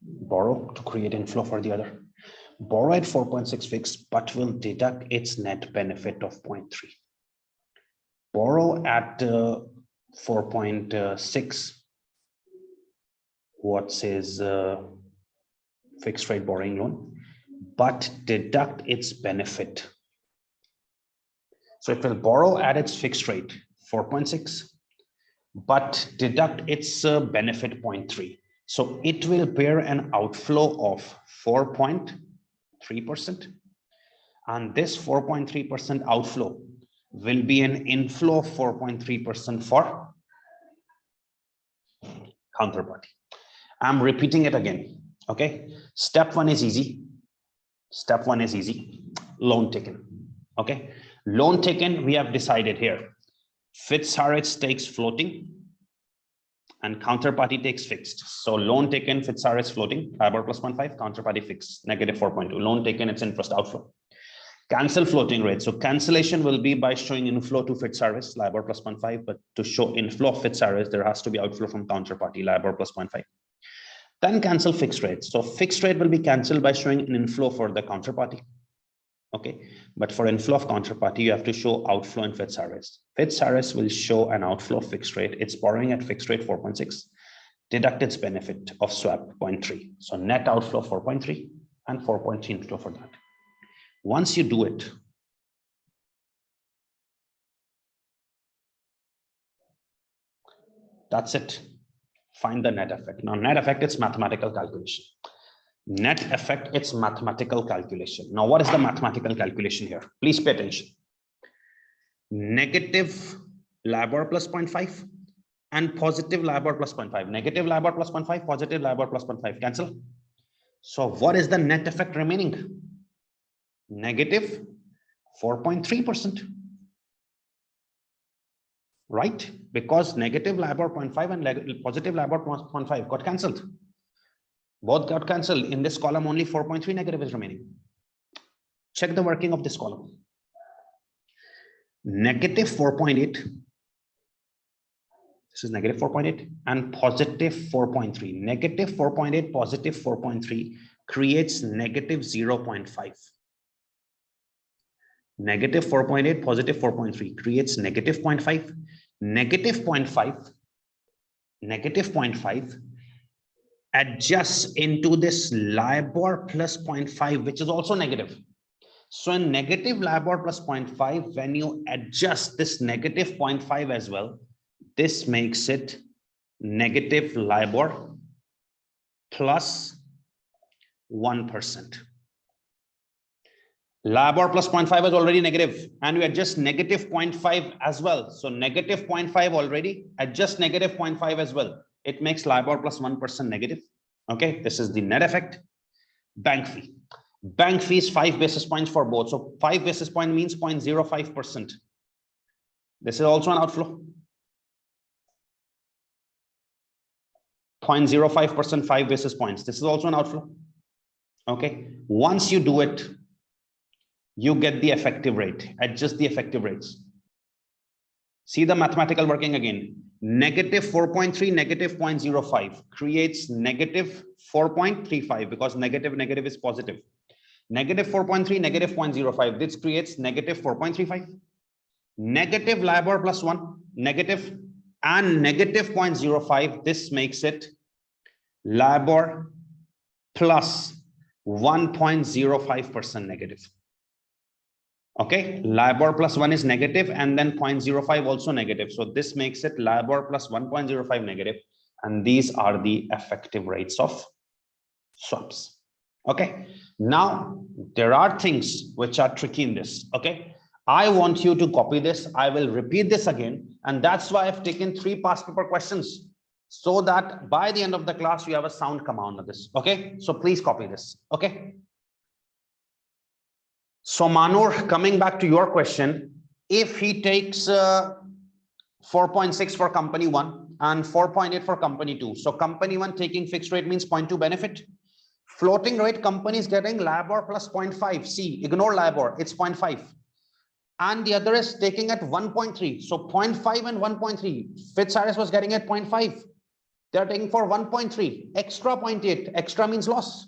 Borrow to create inflow for the other. Borrow at 4.6 fixed, but will deduct its net benefit of 0.3. Borrow at 4.6. What says fixed rate borrowing loan, but deduct its benefit. So it will borrow at its fixed rate 4.6, but deduct its benefit 0.3. So it will bear an outflow of 4.3%. And this 4.3% outflow will be an inflow of 4.3% for counterparty. I'm repeating it again. Okay. Step one is easy. Step one is easy. Loan taken. Okay. Loan taken, we have decided here. Fitzharris takes floating and counterparty takes fixed. So loan taken, Fitzharris floating, LIBOR plus 0.5, counterparty fixed, negative 4.2. Loan taken, it's interest outflow. Cancel floating rate. So cancellation will be by showing inflow to Fitzharris, LIBOR plus 0.5, but to show inflow of Fitzharris, there has to be outflow from counterparty, LIBOR plus 0.5. Then cancel fixed rate. So fixed rate will be cancelled by showing an inflow for the counterparty. Okay, but for inflow of counterparty, you have to show outflow in Fitzharris. Fitzharris will show an outflow of fixed rate. It's borrowing at fixed rate 4.6. Deduct its benefit of swap 0.3. So net outflow 4.3 and 4.3 inflow for that. Once you do it, that's it. Find the net effect. Now, net effect is mathematical calculation. Net effect, it's mathematical calculation. Now, what is the mathematical calculation here? Please pay attention. Negative LIBOR plus 0.5 and positive LIBOR plus 0.5. Negative LIBOR plus 0.5, positive LIBOR plus 0.5. Cancel. So what is the net effect remaining? Negative 4.3%. Right? Because negative LIBOR 0.5 and positive LIBOR 0.5 got cancelled. Both got cancelled. In this column, only 4.3 negative is remaining. Check the working of this column. Negative 4.8. This is negative 4.8 and positive 4.3. Negative 4.8, positive 4.3 creates negative 0.5. Negative 4.8, positive 4.3 creates negative 0.5. Negative 0.5. Negative 0.5 adjusts into this LIBOR plus 0.5, which is also negative. So in negative LIBOR plus 0.5, when you adjust this negative 0.5 as well, this makes it negative LIBOR plus 1%. LIBOR plus 0.5 is already negative, and we adjust negative 0.5 as well. So negative 0.5 already, adjust negative 0.5 as well. It makes LIBOR plus 1% negative. Okay, this is the net effect. Bank fee. Bank fee is 5 basis points for both. So 5 basis point means 0.05%. This is also an outflow. 0.05%, 5 basis points. This is also an outflow. Okay, once you do it, you get the effective rate. Adjust the effective rates. See the mathematical working again. Negative 4.3, negative 0.05 creates negative 4.35 because negative is positive. Negative 4.3, negative 0.05. This creates negative 4.35. Negative LIBOR plus 1, negative, and negative 0.05. This makes it LIBOR plus 1.05% negative. Okay, LIBOR plus 1 is negative and then 0.05 also negative. So this makes it LIBOR plus 1.05 negative. And these are the effective rates of swaps. Okay, now there are things which are tricky in this. Okay, I want you to copy this. I will repeat this again. And that's why I've taken 3 past paper questions so that by the end of the class, you have a sound command of this. Okay, so please copy this. Okay. So Manur, coming back to your question, if he takes 4.6 for company 1 and 4.8 for company 2. So company 1 taking fixed rate means 0.2 benefit. Floating rate company is getting LIBOR plus 0.5. See, ignore LIBOR, it's 0.5. And the other is taking at 1.3. So 0.5 and 1.3. Fitzharris was getting at 0.5. They're taking for 1.3. Extra 0.8. Extra means loss.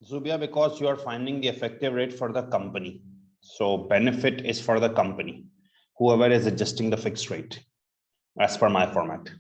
Zubia, because you are finding the effective rate for the company. So benefit is for the company, whoever is adjusting the fixed rate as per my format.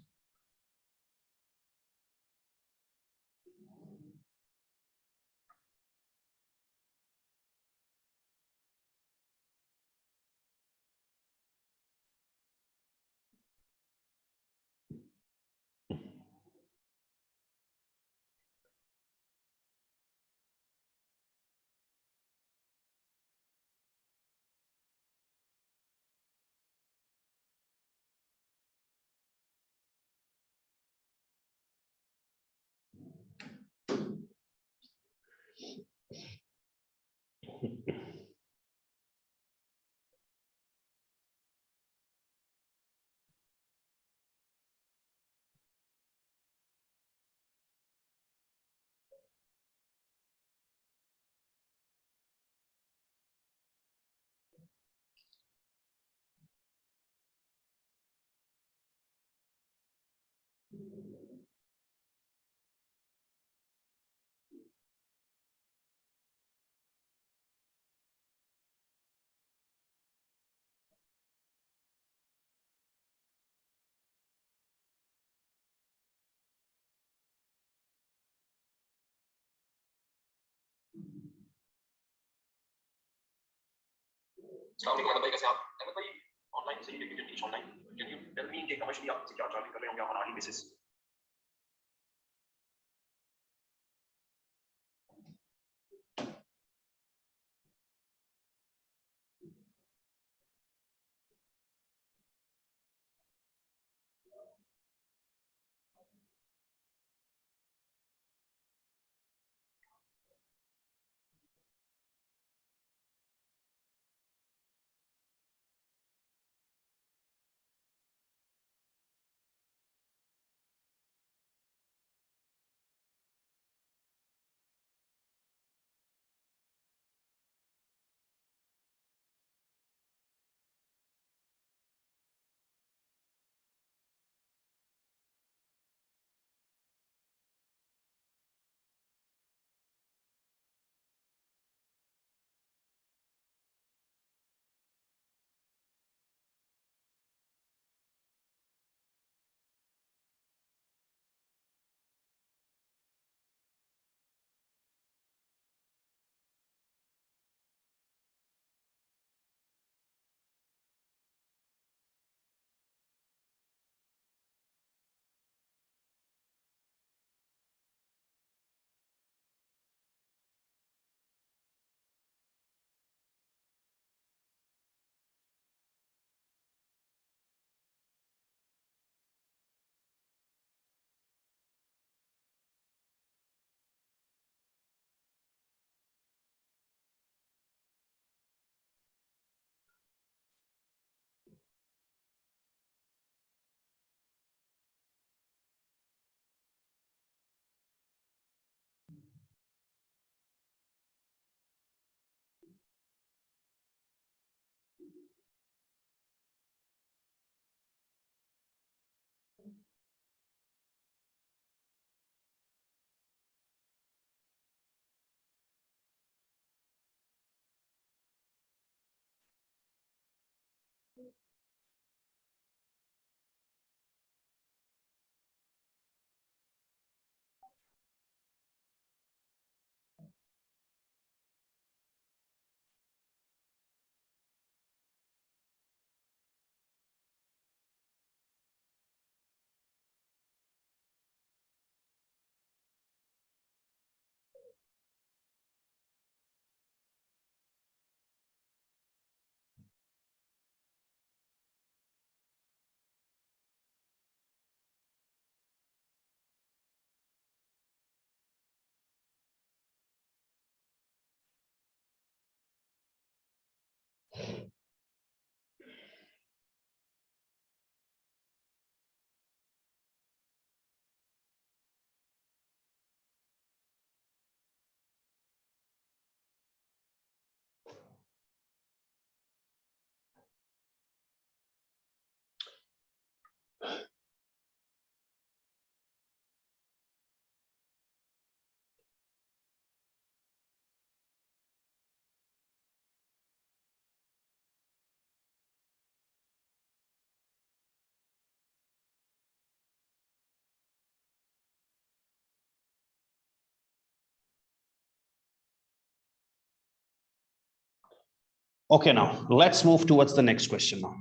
अस्सलाम वालेकुम अहमद भाई, कैसे आप? अहमद भाई, online से you can teach online. Can you tell me कि commercially आप क्या चार्ज कर रहे होंगे on hourly basis? Okay, now let's move towards the next question now.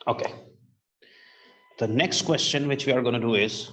Okay. The next question which we are going to do is,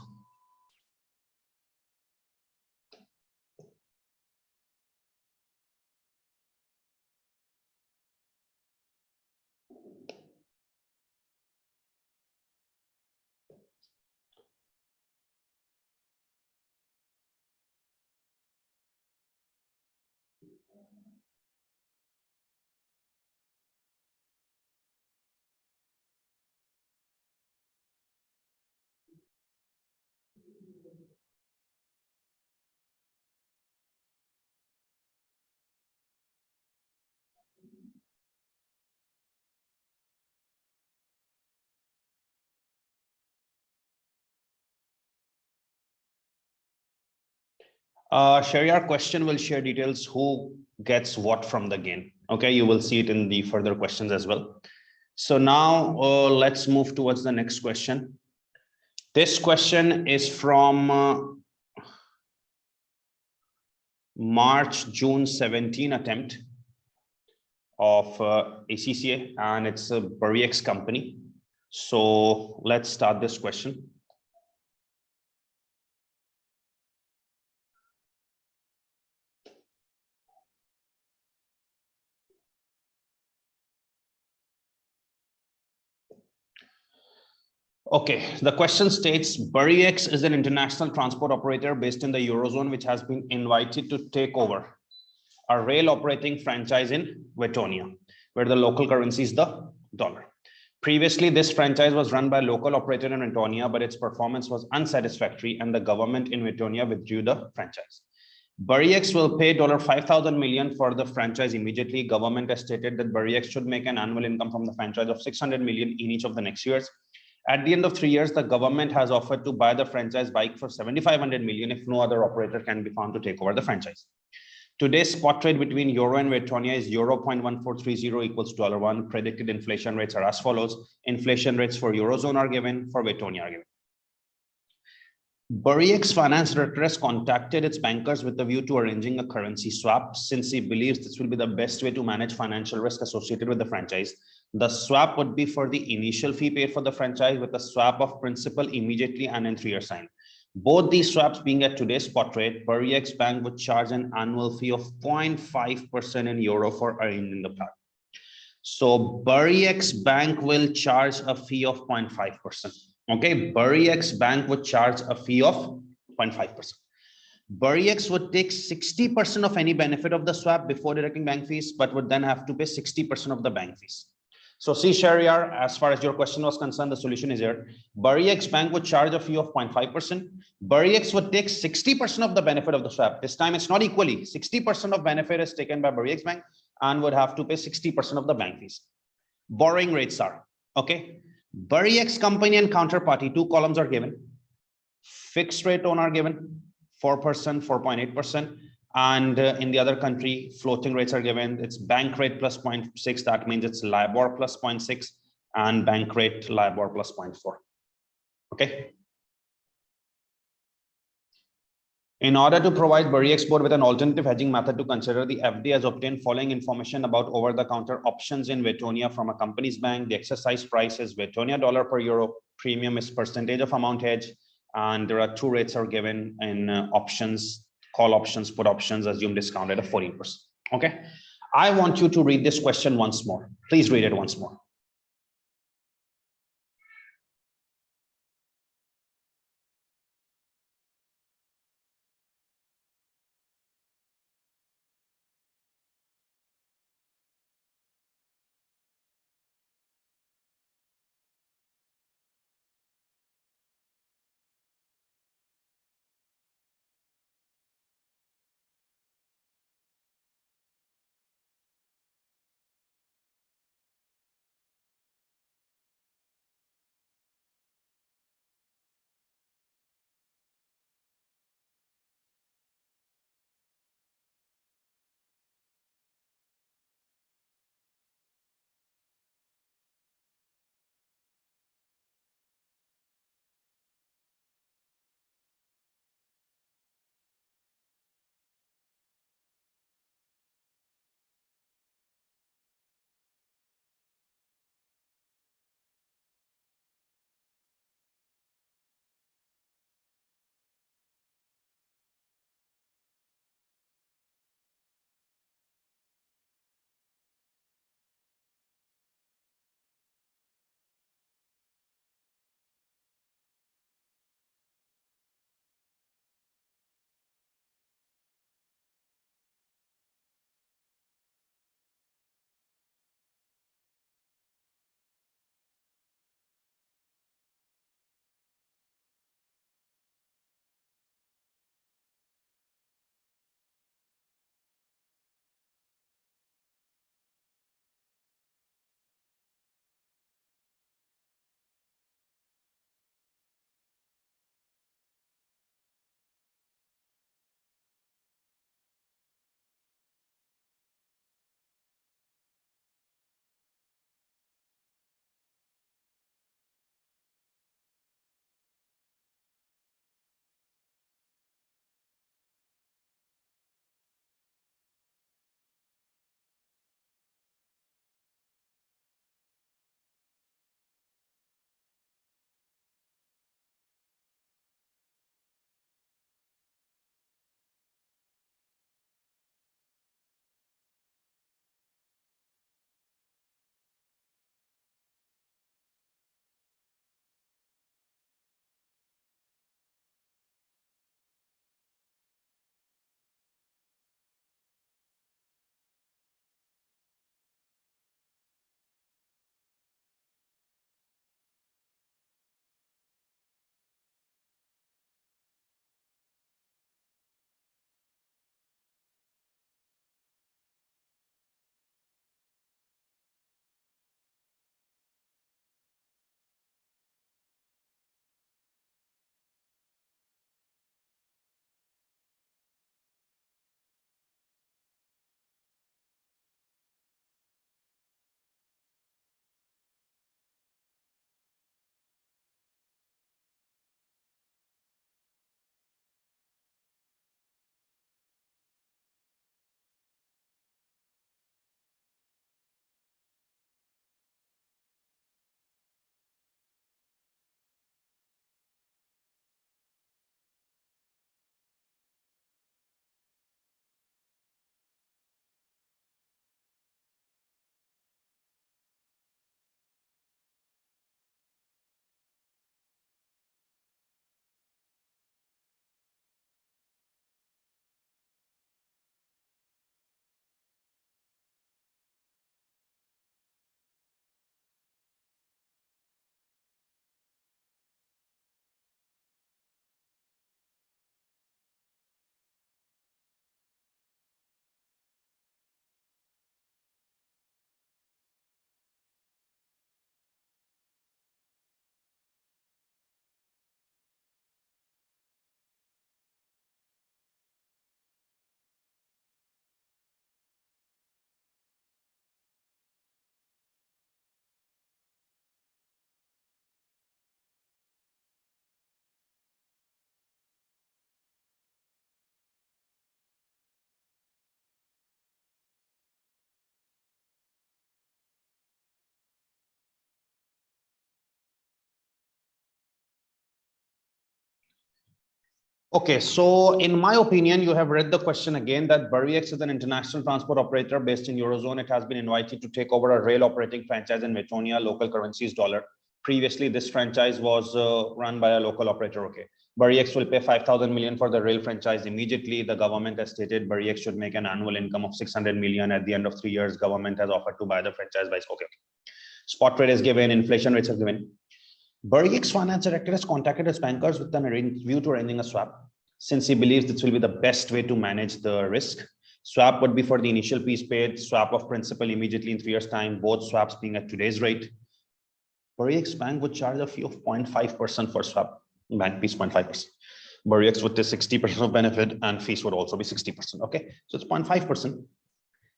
share your question will share details who gets what from the gain. Okay, you will see it in the further questions as well. So now let's move towards the next question. This question is from March-June 17 attempt of ACCA, and it's a BurryX company. So let's start this question. Okay, the question states, BurryX is an international transport operator based in the Eurozone, which has been invited to take over a rail operating franchise in Vetonia, where the local currency is the dollar. Previously, this franchise was run by a local operator in Vetonia, but its performance was unsatisfactory and the government in Vetonia withdrew the franchise. BurryX will pay $5,000 million for the franchise immediately. Government has stated that BurryX should make an annual income from the franchise of $600 million in each of the next years. At the end of 3 years, the government has offered to buy the franchise bike for $7,500 million if no other operator can be found to take over the franchise. Today's spot rate between Euro and Vetonia is Euro 0.1430 equals $1. Predicted inflation rates are as follows. Inflation rates for Eurozone are given, for Vetonia are given. BurryX Finance Director has contacted its bankers with a view to arranging a currency swap, since he believes this will be the best way to manage financial risk associated with the franchise. The swap would be for the initial fee paid for the franchise, with a swap of principal immediately and in 3 years time. Both these swaps being at today's spot rate, BurryX Bank would charge an annual fee of 0.5% in euro for arranging the plan. So BurryX Bank will charge a fee of 0.5%. Okay, BurryX Bank would charge a fee of 0.5%. BurryX would take 60% of any benefit of the swap before deducting bank fees, but would then have to pay 60% of the bank fees. So see, Shariar, as far as your question was concerned, the solution is here. BurryX Bank would charge a fee of 0.5%. BurryX would take 60% of the benefit of the swap. This time it's not equally. 60% of benefit is taken by BurryX Bank and would have to pay 60% of the bank fees. Borrowing rates are, okay. BurryX company and counterparty, 2 columns are given. Fixed rate loan are given, 4%, 4.8%. And in the other country, floating rates are given. It's bank rate plus 0.6. That means it's LIBOR plus 0.6 and bank rate LIBOR plus 0.4. Okay. In order to provide BurryX board with an alternative hedging method to consider, the FD has obtained following information about over-the-counter options in Vetonia from a company's bank. The exercise price is Vetonia dollar per euro. Premium is percentage of amount hedge. And there are 2 rates are given in options, call options, put options, assume discounted at 14%. Okay. I want you to read this question once more. Please read it once more. Okay, so in my opinion, you have read the question again that BurryX is an international transport operator based in Eurozone. It has been invited to take over a rail operating franchise in Metonia. Local currency is dollar. Previously, this franchise was run by a local operator. Okay, BurryX will pay 5,000 million for the rail franchise immediately. The government has stated BurryX should make an annual income of 600 million at the end of 3 years. Government has offered to buy the franchise by okay. Spot rate is given, inflation rates are given. BurryX finance director has contacted his bankers with a view to arranging a swap, since he believes this will be the best way to manage the risk. Swap would be for the initial piece paid, swap of principal immediately in 3 years' time, both swaps being at today's rate. BurryX bank would charge a fee of 0.5% for swap. Bank piece 0.5%. BurryX would take 60% of benefit and fees would also be 60%. Okay, so it's 0.5%,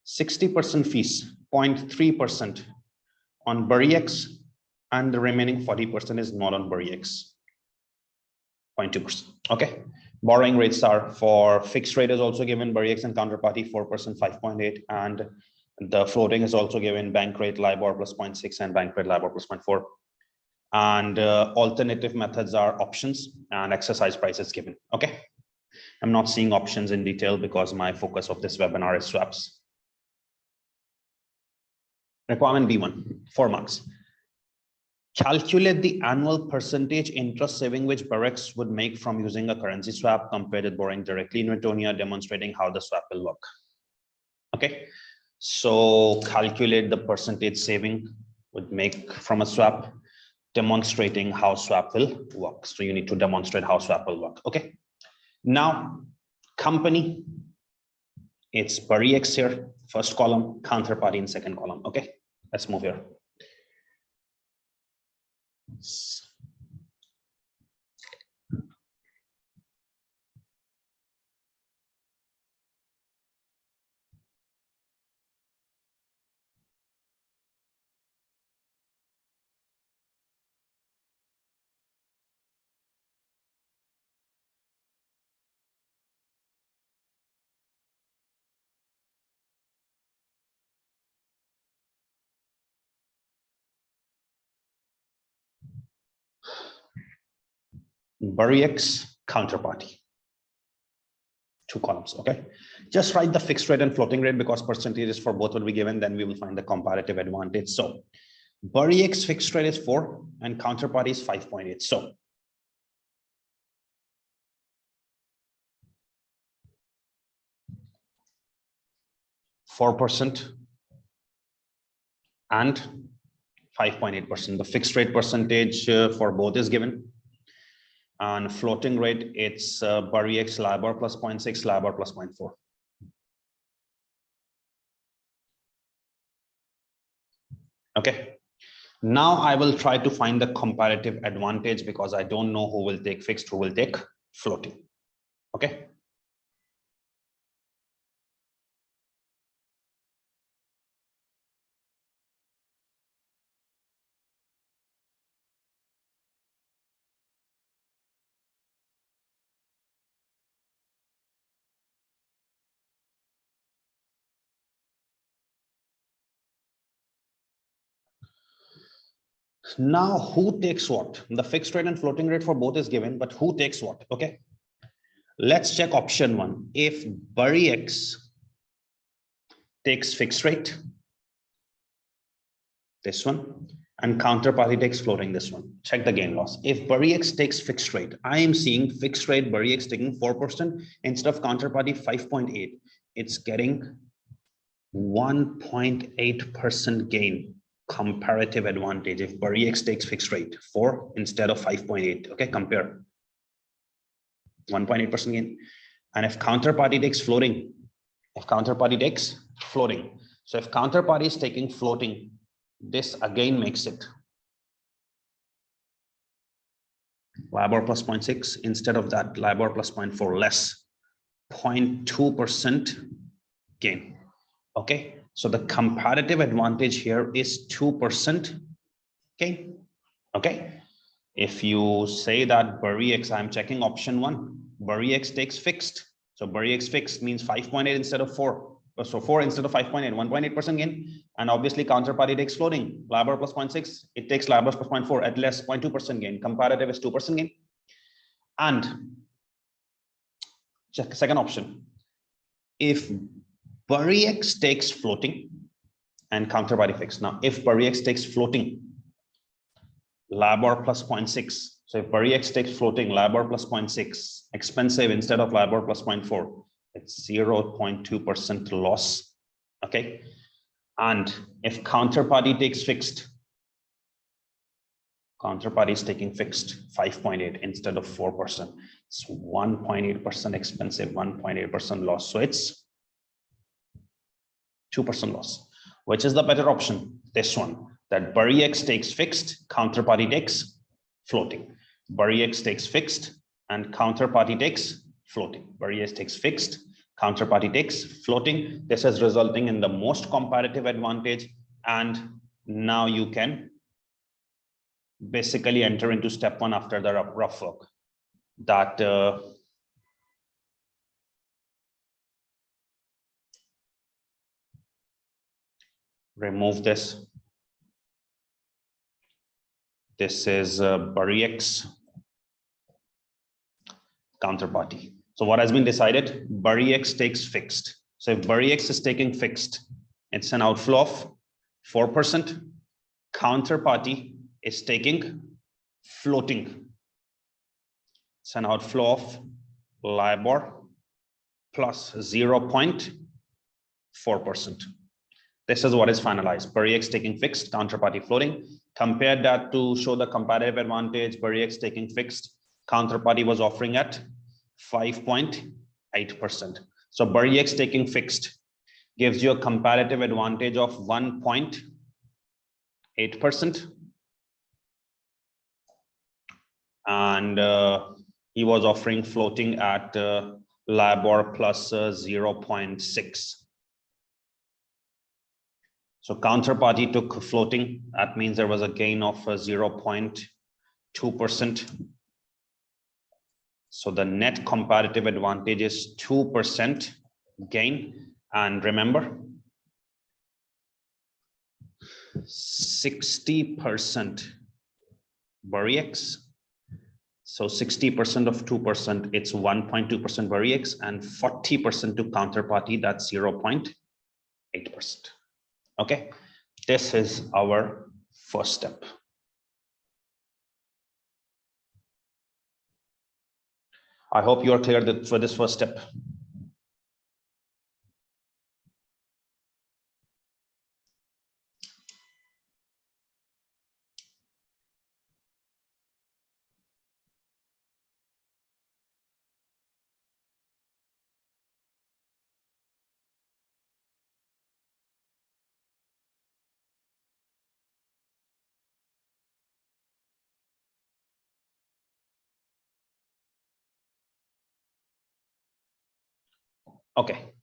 60% fees, 0.3% on BurryX, and the remaining 40% is not on BurryX, 0.2%. Okay, borrowing rates are for fixed rate is also given BurryX and counterparty 4%, 5.8, and the floating is also given bank rate LIBOR plus 0.6 and bank rate LIBOR plus 0.4. And alternative methods are options and exercise price is given. Okay, I'm not seeing options in detail because my focus of this webinar is swaps. Requirement B1, 4 marks. Calculate the annual percentage interest saving which BurryX would make from using a currency swap compared with borrowing directly in Metonia, demonstrating how the swap will work. Okay, so calculate the percentage saving would make from a swap, demonstrating how swap will work. So you need to demonstrate how swap will work. Okay, now company, it's BurryX here, first column, counterparty in second column. Okay, let's move here. BurryX, counterparty, 2 columns. Okay, just write the fixed rate and floating rate because percentages for both will be given, then we will find the comparative advantage. So BurryX fixed rate is 4 and counterparty is 5.8. So %4 and 5.8%. The fixed rate percentage for both is given. And floating rate, it's BurryX LIBOR plus 0.6, LIBOR plus 0.4. Okay, now I will try to find the comparative advantage because I don't know who will take fixed, who will take floating. Okay. Now, who takes what? The fixed rate and floating rate for both is given, but who takes what? Okay, let's check option 1. If BurryX takes fixed rate, this one, and counterparty takes floating, this one, check the gain loss. If BurryX takes fixed rate, I am seeing fixed rate BurryX taking 4% instead of counterparty 5.8. It's getting 1.8% gain. Comparative advantage if BurryX takes fixed rate 4 instead of 5.8. Okay, compare 1.8% gain. And if counterparty takes floating, so if counterparty is taking floating, this again makes it LIBOR plus 0.6 instead of that LIBOR plus 0.4 less, 0.2% gain. Okay, so the comparative advantage here is 2% gain. Okay, if you say that BurryX, I'm checking option 1, BurryX takes fixed. So BurryX fixed means 5.8 instead of 4. So 4 instead of 5.8, 1.8% gain. And obviously counterparty takes floating, LIBOR plus 0.6. It takes LIBOR plus 0.4 at less, 0.2% gain. Comparative is 2% gain. And Check second option. If Bury X takes floating and counterparty fixed. Now, if Bury X takes floating, LIBOR plus 0.6. So if Bury X takes floating, LIBOR plus 0.6, expensive instead of LIBOR plus 0.4, it's 0.2% loss. Okay. And if counterparty takes fixed, counterparty is taking fixed 5.8 instead of 4%. It's 1.8% expensive, 1.8% loss. So it's 2% loss. Which is the better option? This one, that Bury X takes fixed, counterparty takes floating. Bury X takes fixed and counterparty takes floating. Bury X takes fixed, counterparty takes floating. This is resulting in the most comparative advantage. And now you can basically enter into step one after the rough work. That remove this. This is Bury X counterparty. So what has been decided? Bury X takes fixed. So if Bury X is taking fixed, it's an outflow of 4%. Counterparty is taking floating. It's an outflow of LIBOR plus 0.4%. This is what is finalized. Bury X taking fixed, counterparty floating. Compare that to show the comparative advantage. Bury X taking fixed, counterparty was offering at 5.8%. So Bury X taking fixed gives you a comparative advantage of 1.8%. And he was offering floating at LIBOR plus 0.6. So counterparty took floating. That means there was a gain of 0.2%. So the net comparative advantage is 2% gain. And remember, 60% Bury X. So 60% of 2%, it's 1.2% Bury X, and 40% to counterparty, that's 0.8%. Okay, this is our first step. I hope you are clear for this first step. Okay.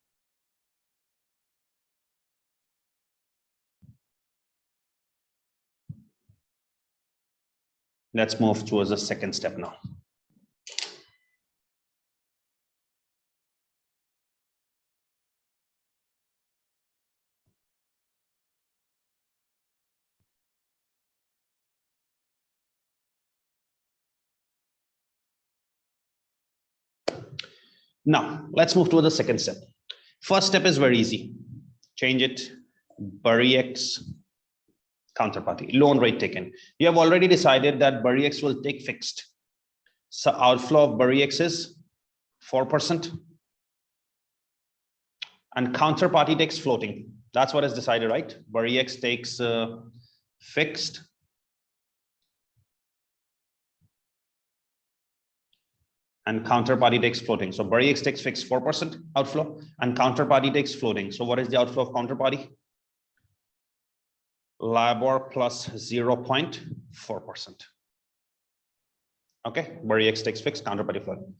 Let's move towards the second step now. Now, let's move to the second step. First step is very easy. Change it, Bury X counterparty, loan rate taken. You have already decided that Bury X will take fixed. So outflow of Bury X is 4%. And counterparty takes floating. That's what is decided, right? Bury X takes fixed. And counterparty takes floating. So Bury X takes fixed 4% outflow and counterparty takes floating. So what is the outflow of counterparty? LIBOR plus 0.4%. Okay, Bury X takes fixed, counterparty floating.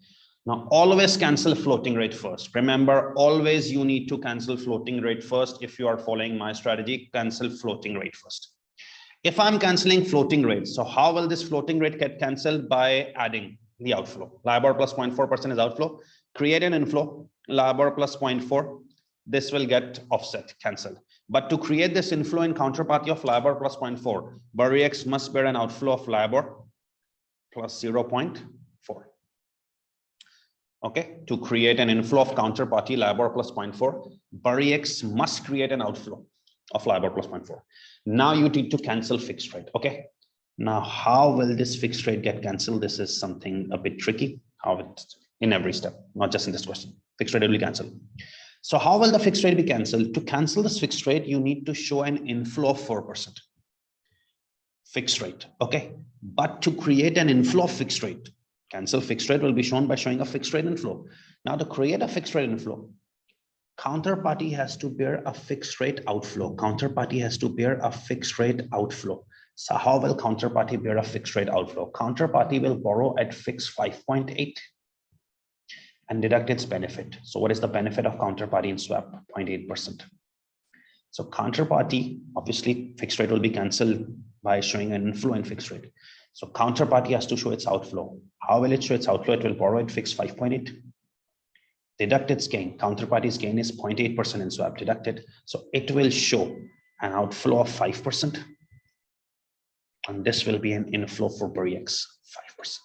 Now always cancel floating rate first. Remember, always you need to cancel floating rate first. If you are following my strategy, cancel floating rate first. If I'm canceling floating rate, so how will this floating rate get canceled? By adding the outflow. LIBOR plus 0.4% is outflow. Create an inflow, LIBOR plus 0.4. This will get offset, cancelled. But to create this inflow in counterparty of LIBOR plus 0.4, Bury X must bear an outflow of LIBOR plus 0.4. Okay, to create an inflow of counterparty LIBOR plus 0.4, BurryX must create an outflow of LIBOR plus 0.4. Now you need to cancel fixed rate. Okay, now how will this fixed rate get canceled? This is something a bit tricky. How it in every step, not just in this question. Fixed rate will be canceled. So how will the fixed rate be canceled? To cancel this fixed rate, you need to show an inflow of 4% fixed rate. Okay, but to create an inflow of fixed rate, cancel fixed rate will be shown by showing a fixed rate inflow. Now to create a fixed rate inflow, counterparty has to bear a fixed rate outflow. Counterparty has to bear a fixed rate outflow. So how will counterparty bear a fixed rate outflow? Counterparty will borrow at fixed 5.8 and deduct its benefit. So what is the benefit of counterparty in swap? 0.8%. So counterparty, obviously fixed rate will be canceled by showing an inflow in fixed rate. So counterparty has to show its outflow. How will it show its outflow? It will borrow at fixed 5.8. Deduct its gain. Counterparty's gain is 0.8% in swap, deducted. So it will show an outflow of 5%. And this will be an inflow for BurryX, 5%.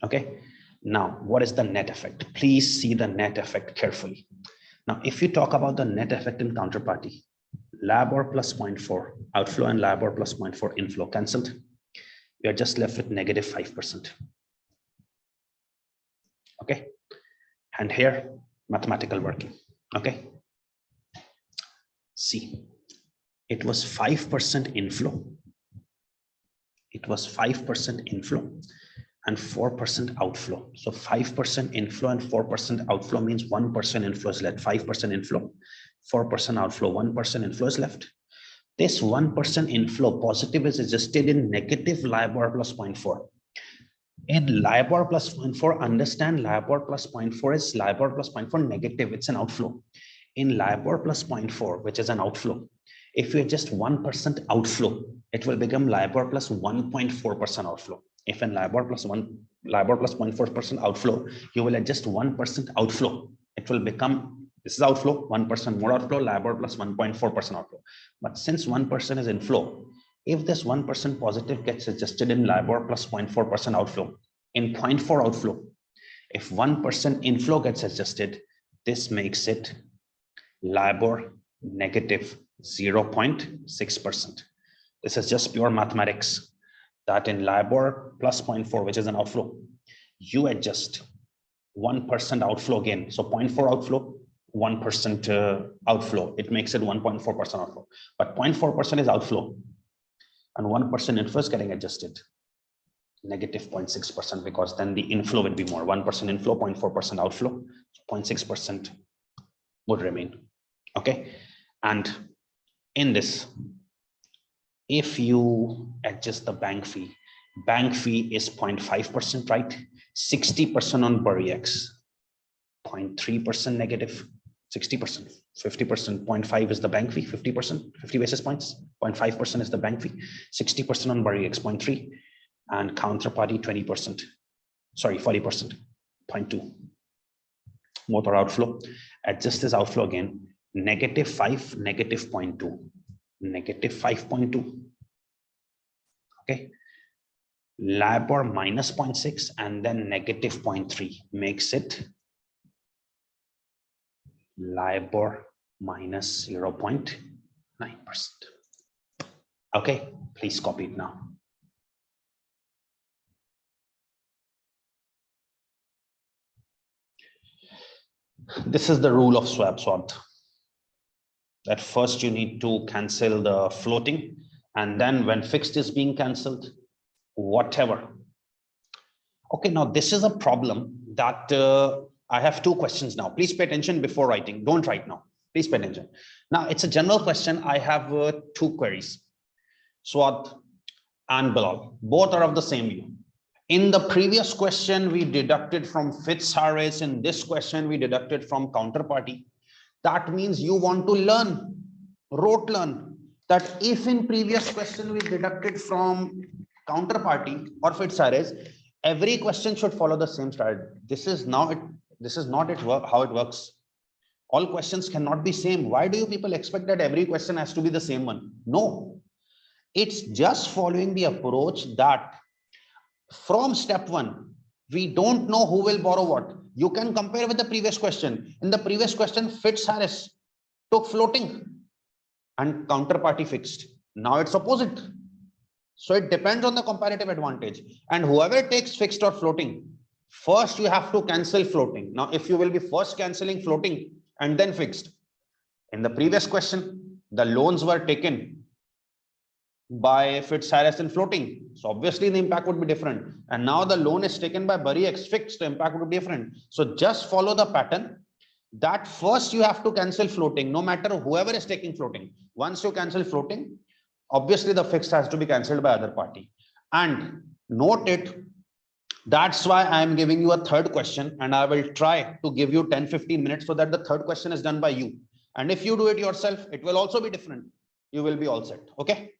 Okay. Now, what is the net effect? Please see the net effect carefully. Now, if you talk about the net effect in counterparty, LIBOR plus 0.4 outflow and LIBOR plus 0.4 inflow cancelled, we are just left with negative 5%. Okay. And here, mathematical working. Okay. See, it was 5% inflow. It was 5% inflow and 4% outflow. So 5% inflow and 4% outflow means 1% inflow is left. 5% inflow, 4% outflow, 1% inflow is left. This 1% inflow positive is adjusted in negative LIBOR plus 0.4. In LIBOR plus 0.4, understand LIBOR plus 0.4 is LIBOR plus 0.4 negative, it's an outflow. In LIBOR plus 0.4, which is an outflow, if you adjust 1% outflow, it will become LIBOR plus 1.4% outflow. If in LIBOR plus 0.4% outflow, you will adjust 1% outflow, it will become, this is outflow, 1% more outflow, LIBOR plus 1.4% outflow. But since 1% is inflow, if this 1% positive gets adjusted in LIBOR plus 0.4% outflow, in 0.4 outflow, if 1% inflow gets adjusted, this makes it LIBOR negative 0.6%. This is just pure mathematics, that in LIBOR plus 0.4, which is an outflow, you adjust 1% outflow again. So 0.4 outflow, 1% outflow. It makes it 1.4% outflow. But 0.4% is outflow and 1% inflow is getting adjusted. Negative 0.6%, because then the inflow would be more. 1% inflow, 0.4% outflow, 0.6% would remain. Okay. And in this, if you adjust the bank fee is 0.5%, right? 60% on BurryX, 0.3% negative, 60%, 50%, 0.5 is the bank fee, 50%, 50 basis points, 0.5% is the bank fee, 60% on BurryX, 0.3, and counterparty 20%, sorry, 40%, 0.2. Both are outflow. Adjust this outflow again, negative 5, negative 0.2, negative 5.2. Okay. LIBOR minus 0.6 and then negative 0.3 makes it LIBOR minus 0.9%. Okay, please copy it now. This is the rule of SWAPS. That first you need to cancel the floating, and then when fixed is being cancelled, whatever. Okay, now this is a problem that I have two questions now. Please pay attention before writing. Don't write now. Please pay attention. Now it's a general question. I have two queries. Swat and Bilal. Both are of the same view. In the previous question, we deducted from Fitzharris. In this question, we deducted from counterparty. That means you want to learn, rote learn, that if in previous question we deducted from counterparty or Fitzharris, every question should follow the same strategy. This is not how it works. All questions cannot be same. Why do you people expect that every question has to be the same one? No, it's just following the approach that from step one, we don't know who will borrow what. You can compare with the previous question. In the previous question, Fitzharris took floating and counterparty fixed. Now it's opposite. So it depends on the comparative advantage. And whoever takes fixed or floating, first you have to cancel floating. Now, if you will be first canceling floating and then fixed, in the previous question, the loans were taken by Fitzharris and floating. So obviously the impact would be different. And now the loan is taken by Burry X fixed, the impact would be different. So just follow the pattern that first you have to cancel floating, no matter whoever is taking floating. Once you cancel floating, obviously the fixed has to be cancelled by other party. And note it, that's why I am giving you a third question, and I will try to give you 10-15 minutes so that the third question is done by you. And if you do it yourself, it will also be different. You will be all set. Okay.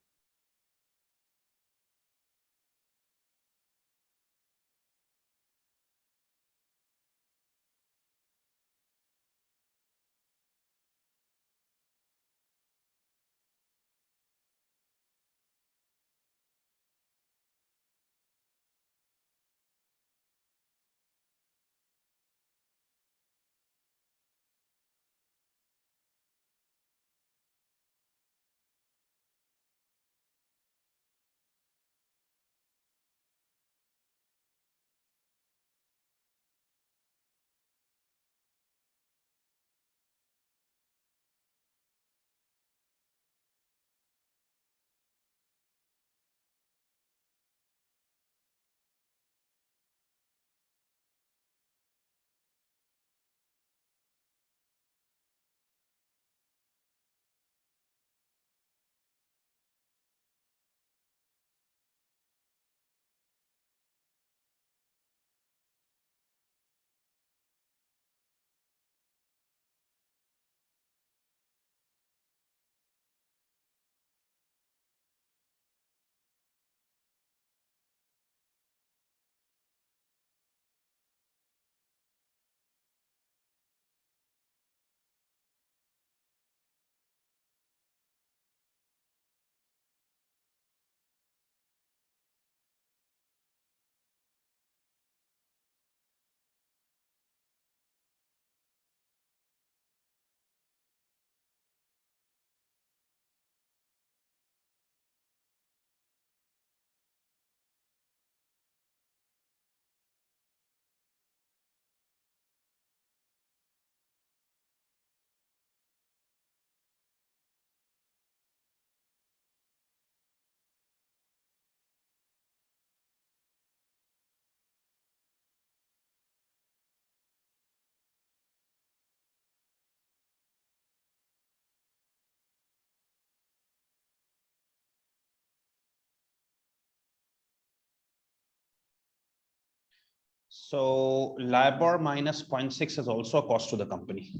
So LIBOR minus 0.6 is also a cost to the company.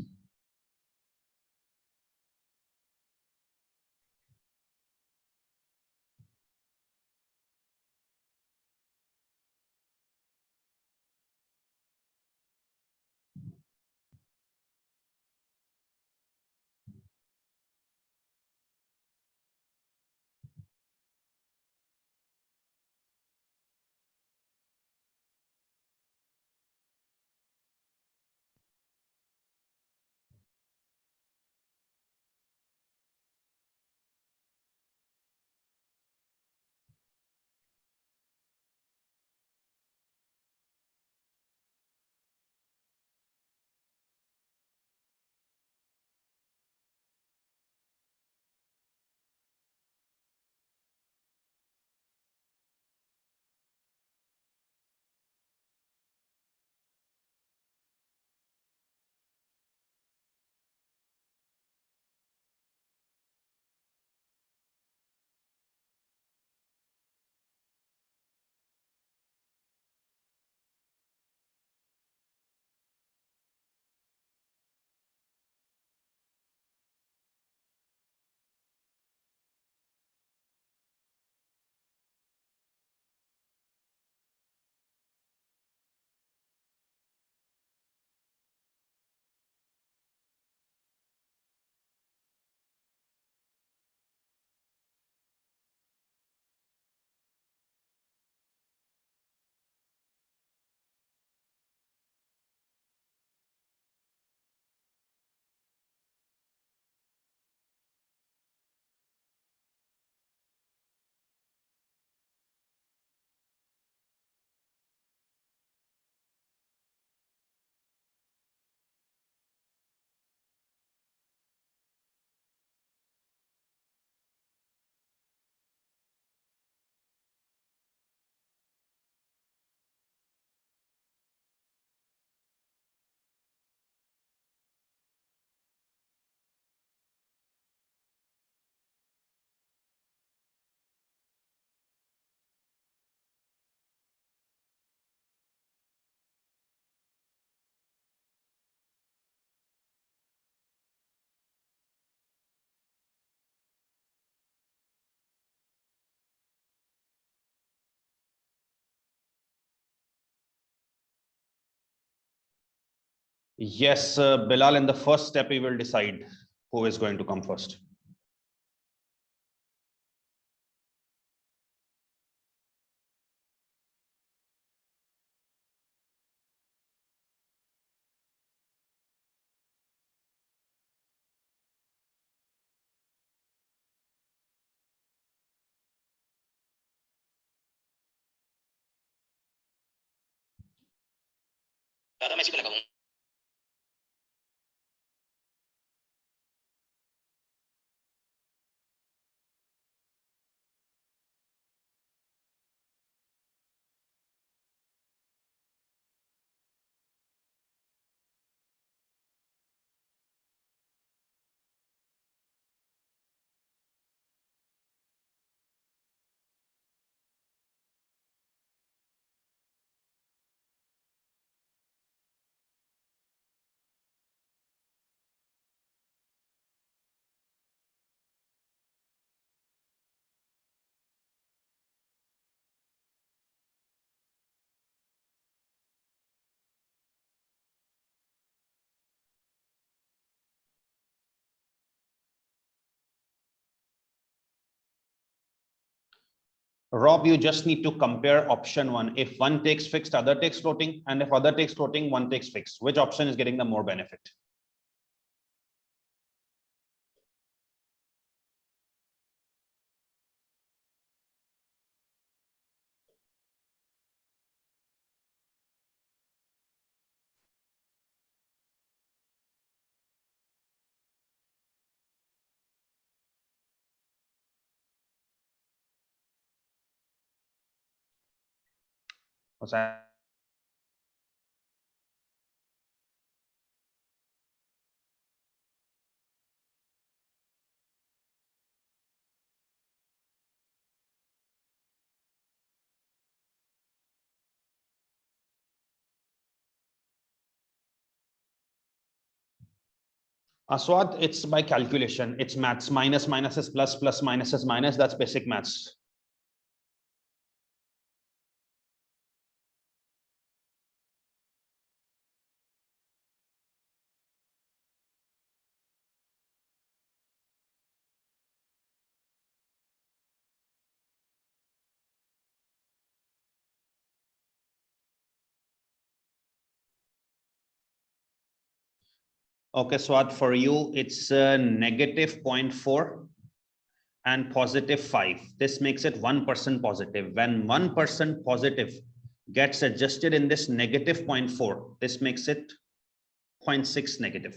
Yes, Bilal, in the first step, we will decide who is going to come first. दादा मैं इसी पे लगा हूँ Rob, you just need to compare option one. If one takes fixed, other takes floating, and if other takes floating, one takes fixed. Which option is getting the more benefit? What's that? Aswad, it's by calculation. It's maths. Minus is plus, plus minus is minus. That's basic maths. Okay, Swat, for you, it's negative 0.4 and positive 5. This makes it 1% positive. When 1% positive gets adjusted in this negative 0.4, this makes it 0.6 negative.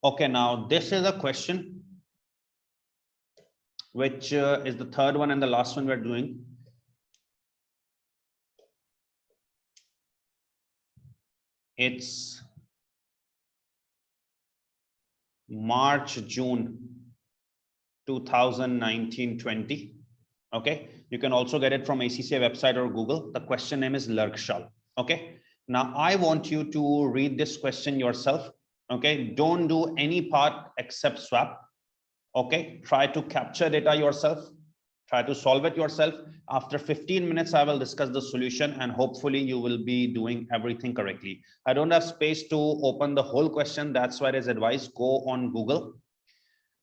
Okay, now this is a question which is the third one and the last one we're doing. It's March, June 2019-20. Okay, you can also get it from ACCA website or Google. The question name is Lurkshall. Okay, now I want you to read this question yourself. Okay, don't do any part except swap. Okay, try to capture data yourself, try to solve it yourself. After 15 minutes, I will discuss the solution and hopefully you will be doing everything correctly. I don't have space to open the whole question. That's why it is advised, go on Google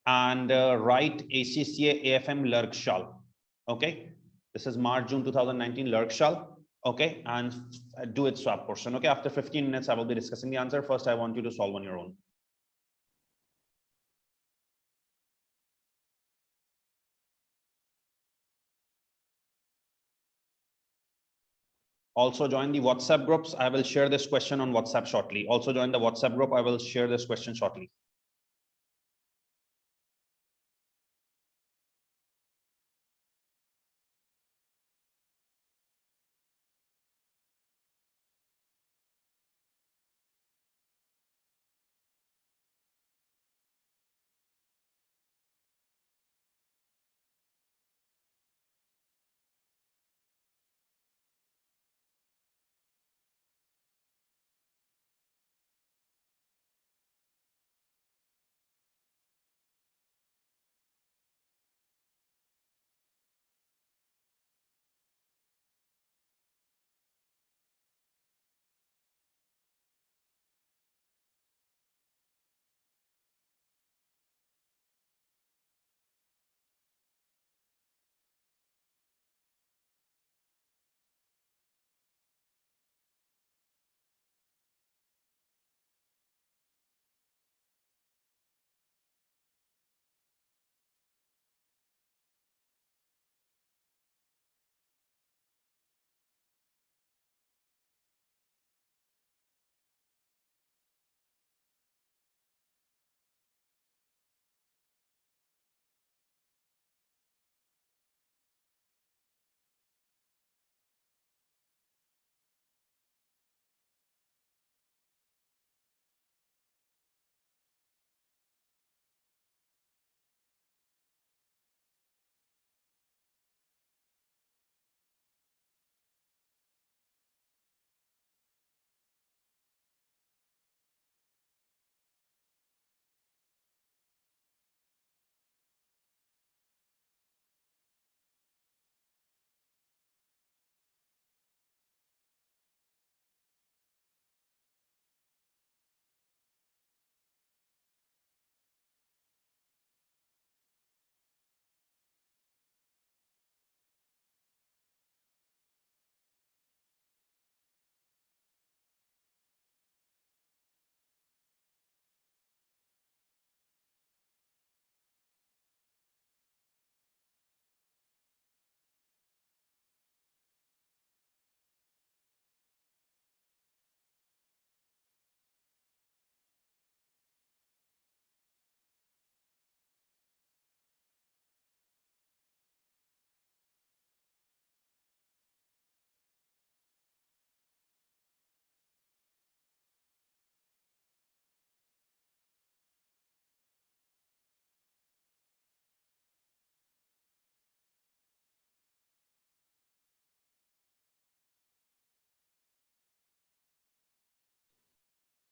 and write ACCA AFM Lurkshall. Okay, this is March, June 2019 Lurkshall. Okay, and do its swap portion. Okay, after 15 minutes, I will be discussing the answer. First, I want you to solve on your own. Also join the WhatsApp groups. I will share this question on WhatsApp shortly. Also join the WhatsApp group. I will share this question shortly.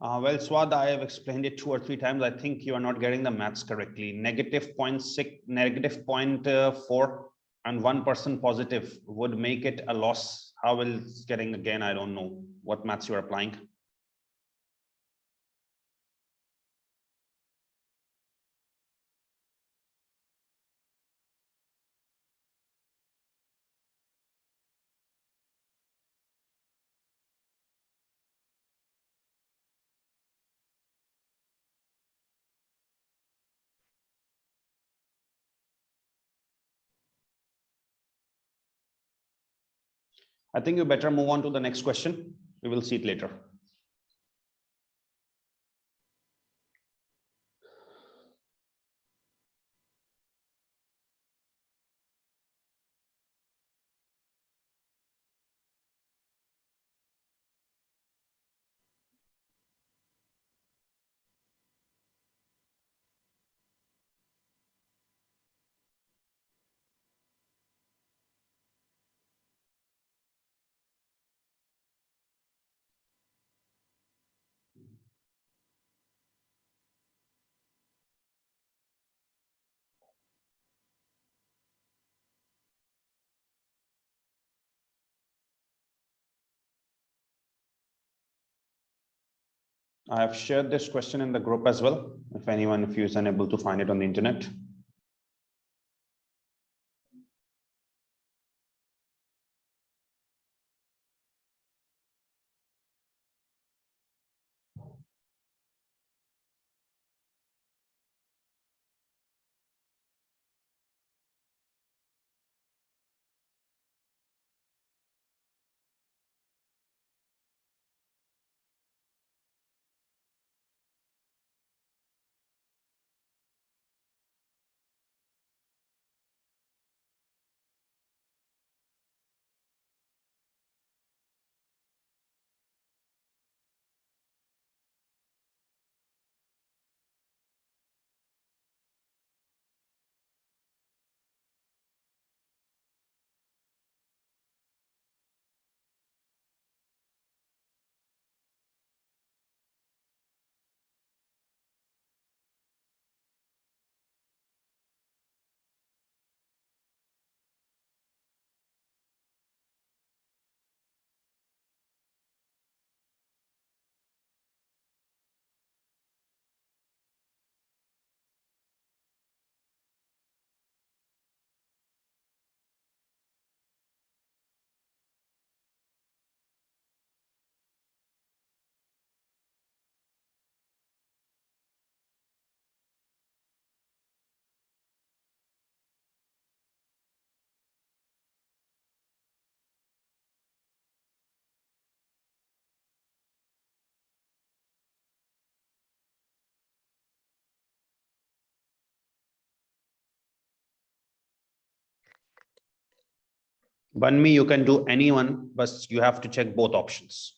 Well, Swad, I have explained it 2 or 3 times. I think you are not getting the maths correctly. -0.6, -0.4, and 1% positive would make it a loss. How will it's getting again? I don't know what maths you are applying. I think you better move on to the next question. We will see it later. I have shared this question in the group as well. If anyone of you is unable to find it on the internet. Banmi, you can do anyone, but you have to check both options.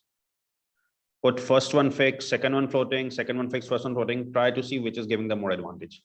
Put first one fixed, second one floating, second one fixed, first one floating. Try to see which is giving them more advantage.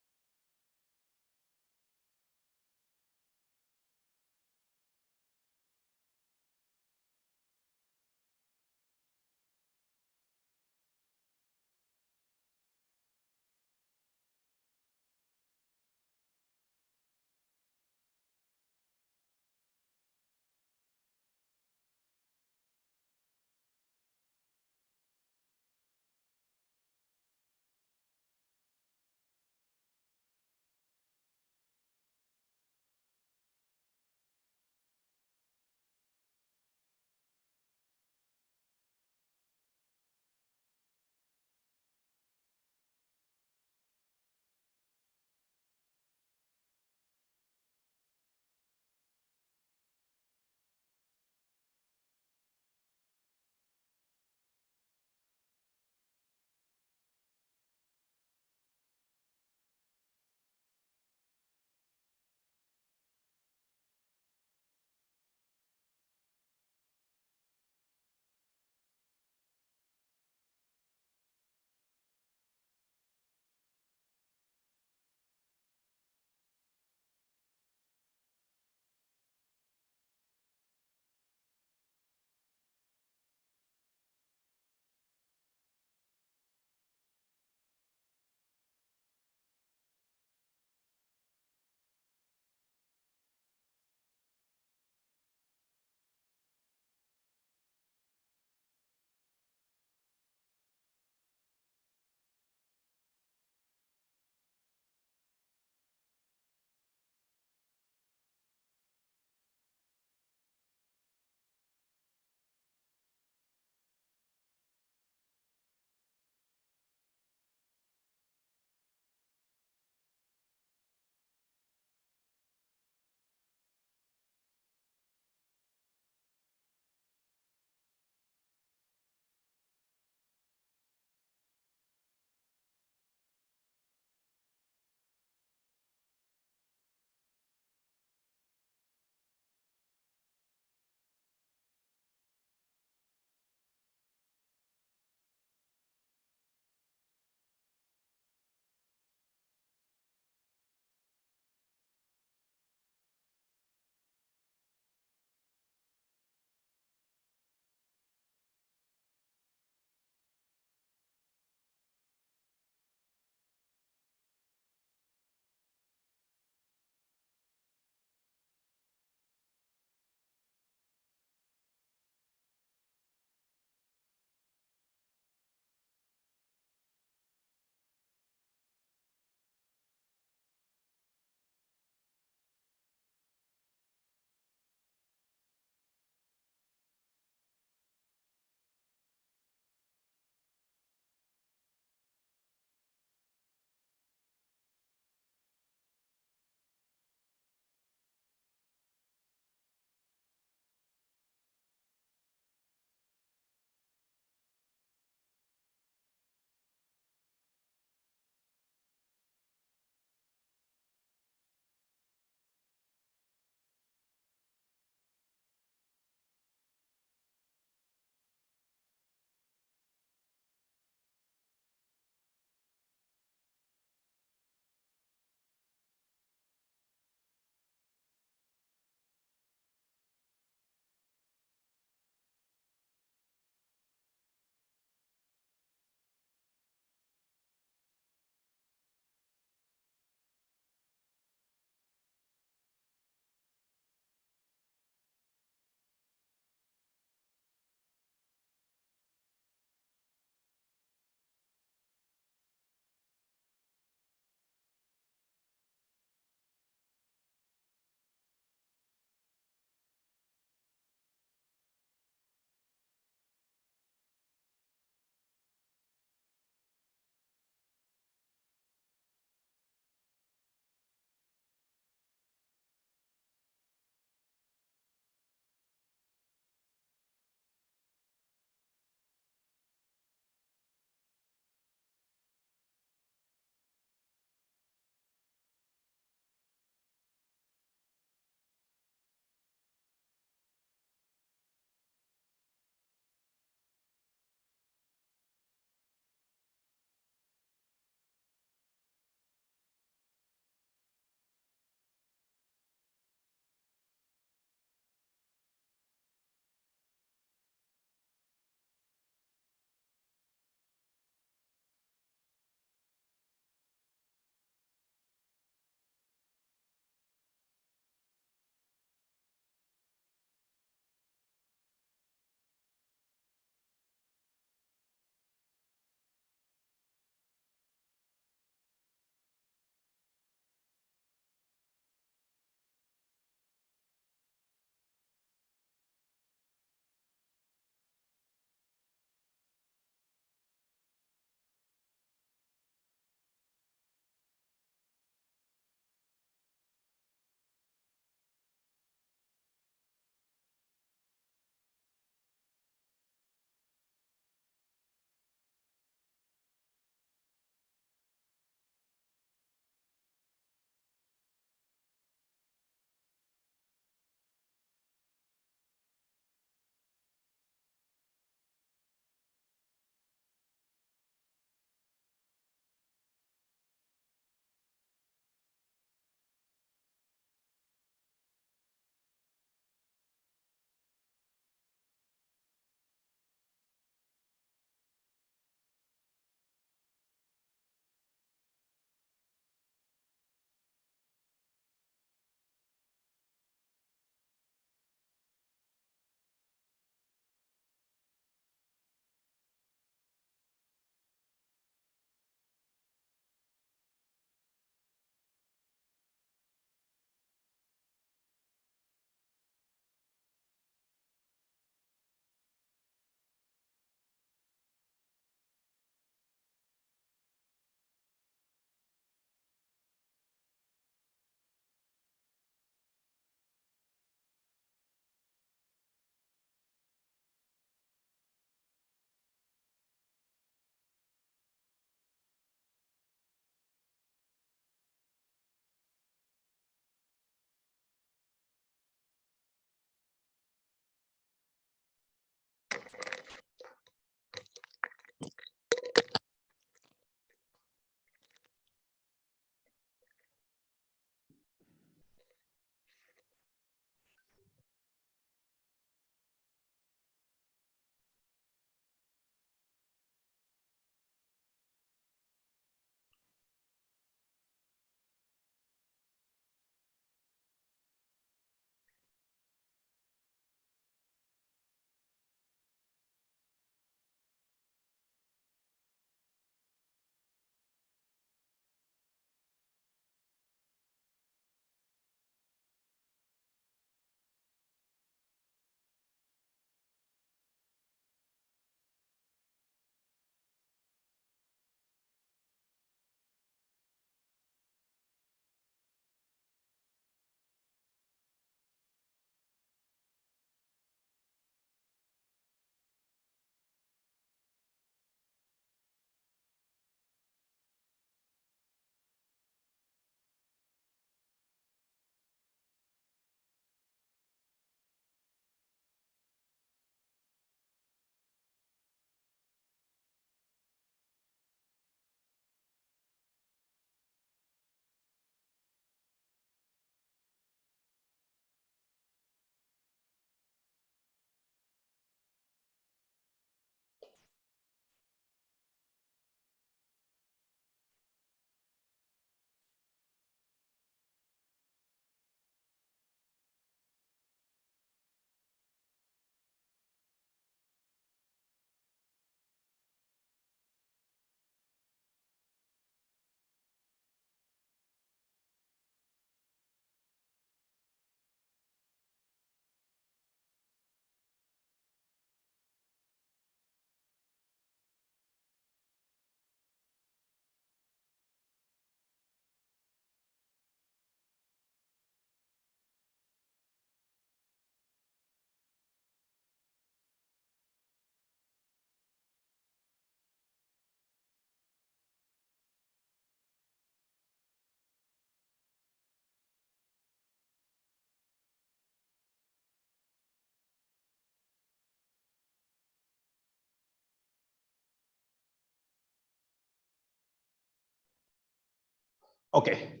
Okay,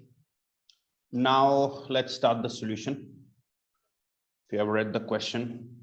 now let's start the solution. If you have read the question,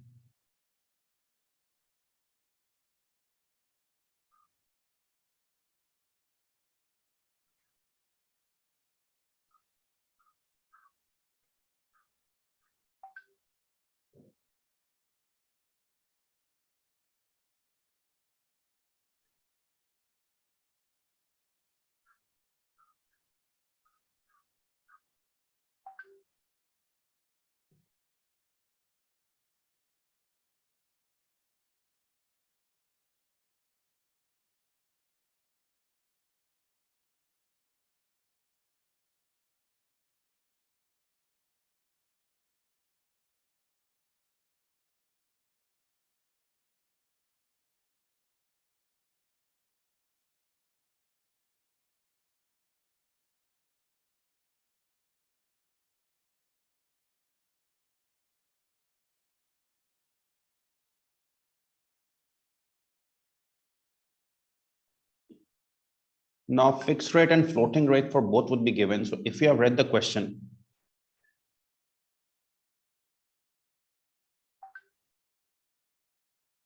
now fixed rate and floating rate for both would be given. So if you have read the question,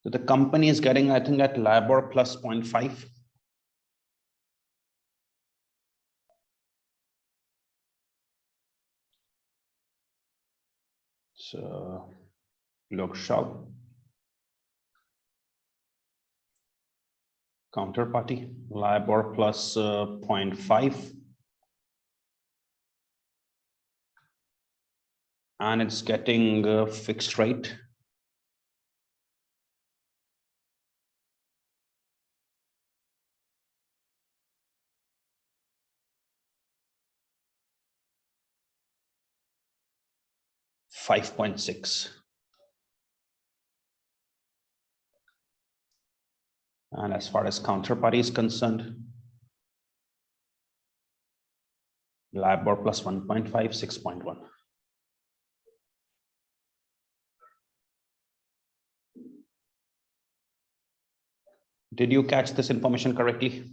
so the company is getting, I think, at LIBOR plus 0.5. So Lokshal, counterparty, LIBOR plus 0.5. And it's getting fixed rate. $5.6. And as far as counterparty is concerned, LIBOR plus 1.5, 6.1. Did you catch this information correctly?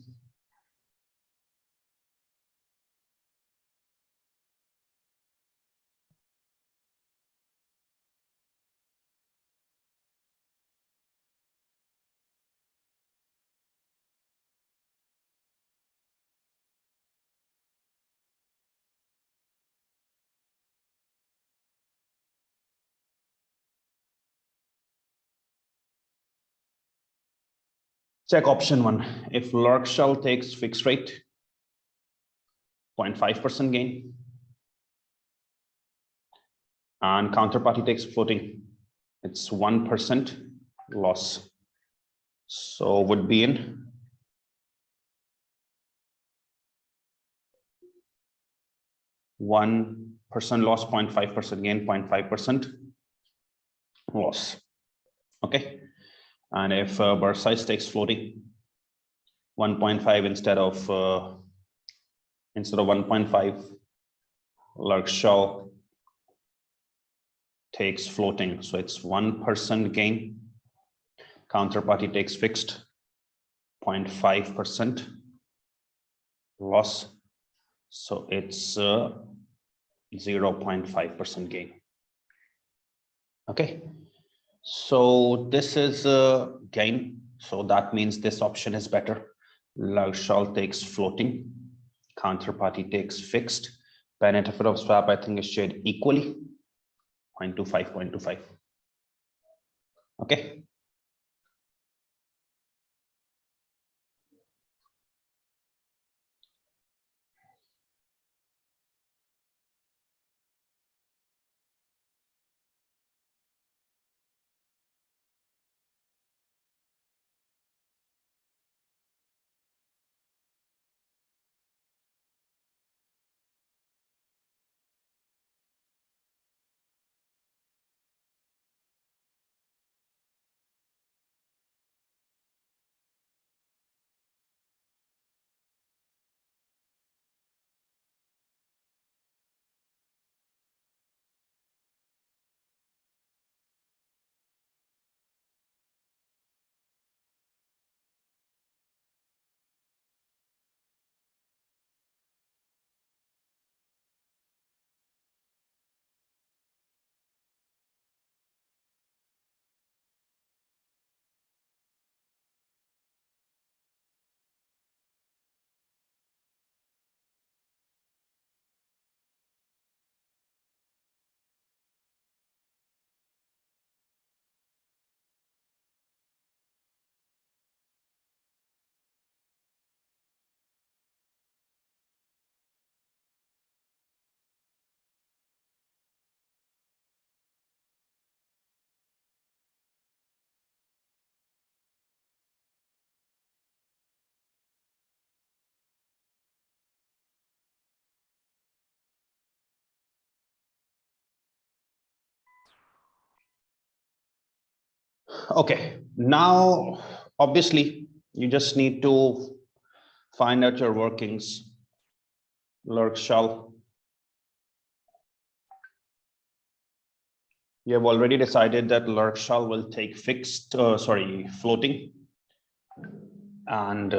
Check option 1. If Lurkshall takes fixed rate, 0.5% gain, and counterparty takes floating, it's 1% loss. So would be in 1% loss, 0.5% gain, 0.5% loss. Okay. And if Bursize takes floating, 1.5 instead of 1.5, Lurkshall takes floating, so it's 1% gain. Counterparty takes fixed, 0.5% loss, so it's 0.5% gain. Okay, so this is a gain, so that means this option is better. Lurkshall takes floating, counterparty takes fixed. Benefit of swap, I think, is shared equally, 0.25, 0.25. Okay. Okay, now obviously you just need to find out your workings. Lurk shell. You have already decided that lurk shell will take fixed, floating, and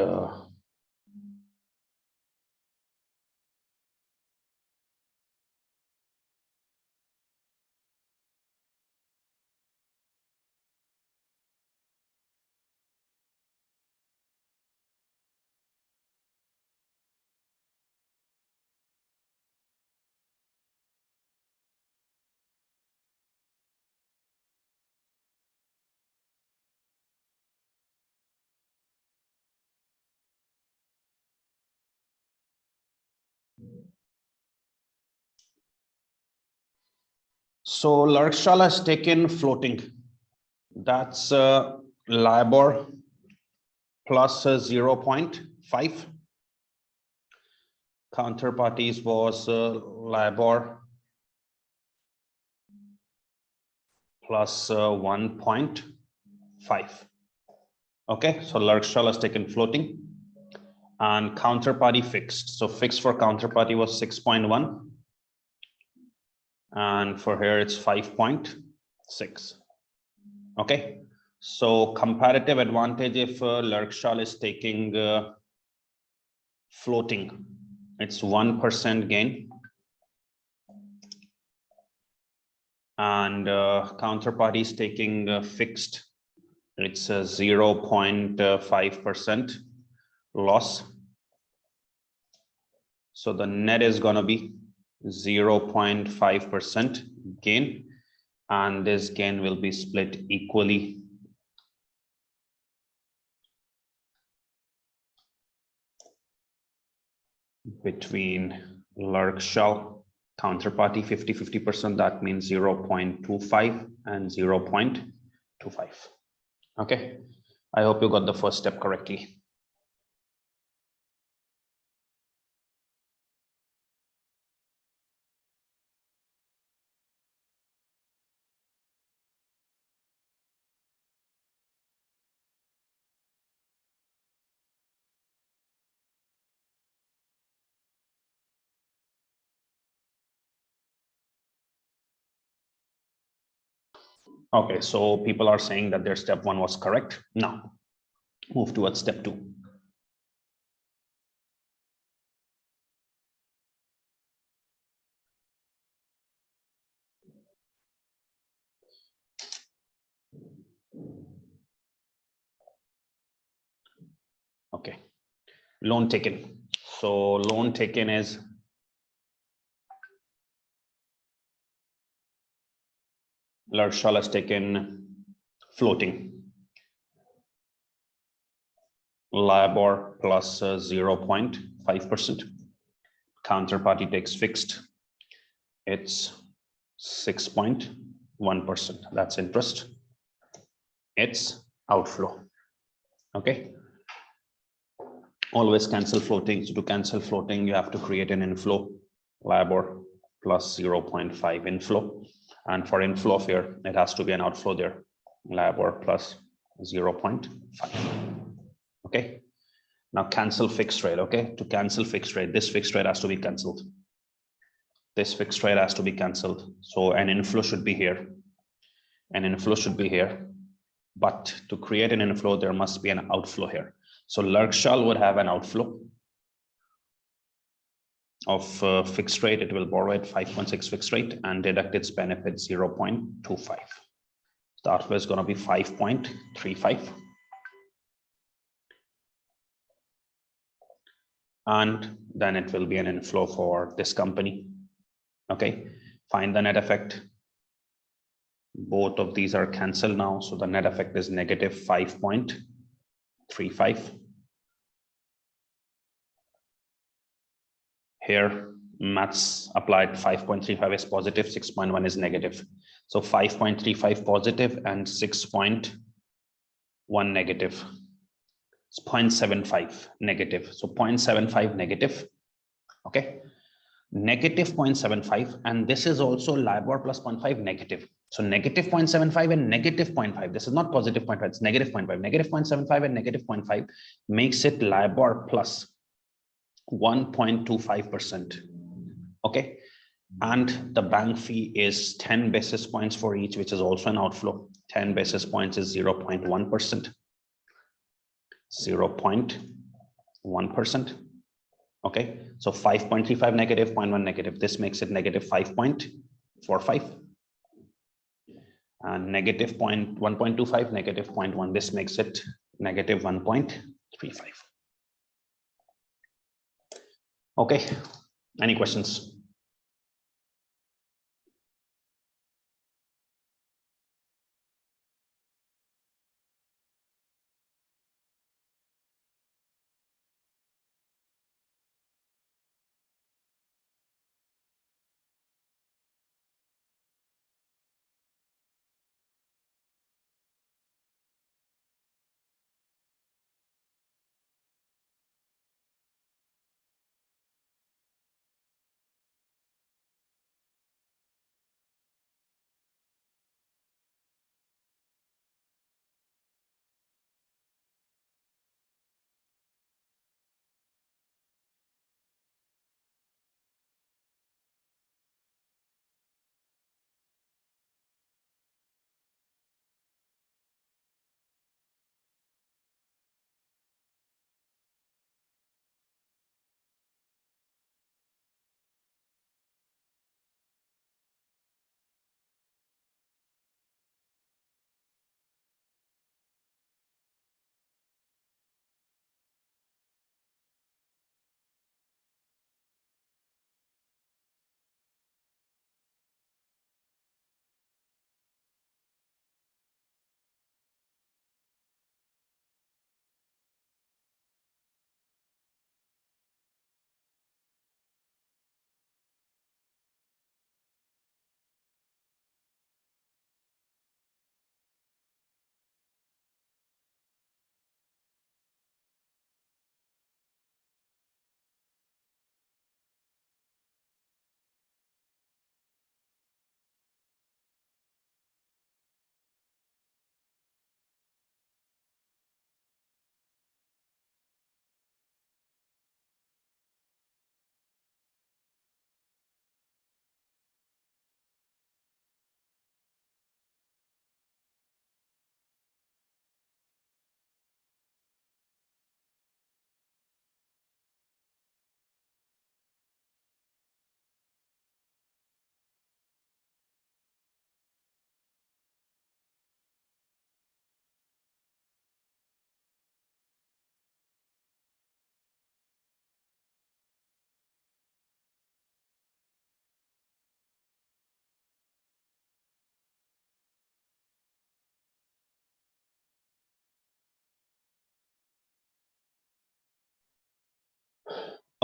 so lurk shell has taken floating. That's LIBOR plus 0.5. Counterparties was LIBOR plus 1.5. Okay, so lurk shell has taken floating and counterparty fixed. So fixed for counterparty was 6.1 and for here it's 5.6. Okay, so comparative advantage if lurk shell is taking floating, it's 1% gain, and counterparty is taking fixed, it's a 0.5% loss. So the net is going to be 0.5% gain, and this gain will be split equally between lurk shell counterparty 50-50%, that means 0.25 and 0.25. Okay, I hope you got the first step correctly. Okay, so people are saying that their step 1 was correct. Now move towards step 2. Okay, loan taken. So loan taken is lurk shell has taken floating, LIBOR plus 0.5%. Counterparty takes fixed, it's 6.1%. That's interest. It's outflow. Okay. Always cancel floating. So to cancel floating, you have to create an inflow, LIBOR plus 0.5 inflow. And for inflow here, it has to be an outflow there, LIBOR plus 0.5. Okay. Now cancel fixed rate. Okay. To cancel fixed rate, this fixed rate has to be cancelled. This fixed rate has to be cancelled. So an inflow should be here. An inflow should be here. But to create an inflow, there must be an outflow here. So lurk shell would have an outflow of fixed rate. It will borrow at 5.6 fixed rate and deduct its benefit 0.25. The outflow is going to be 5.35. And then it will be an inflow for this company. Okay, find the net effect. Both of these are cancelled now. So the net effect is negative 5.35. Here, maths applied, 5.35 is positive, 6.1 is negative. So 5.35 positive and 6.1 negative. It's 0.75 negative. So 0.75 negative. Okay. negative 0.75, and this is also LIBOR plus 0.5 negative. So negative 0.75 and negative 0.5. This is not positive 0.5, it's negative 0.5. Negative 0.75 and negative 0.5 makes it LIBOR plus 1.25%. Okay. And the bank fee is 10 basis points for each, which is also an outflow. 10 basis points is 0.1%. 0.1%. Okay, so 5.35 negative, 0.1 negative. This makes it negative 5.45. And negative 1.25, negative 0.1. This makes it negative 1.35. Okay, any questions?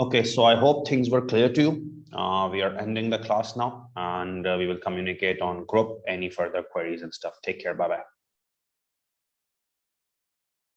Okay, so I hope things were clear to you. We are ending the class now, and we will communicate on group any further queries and stuff. Take care. Bye-bye.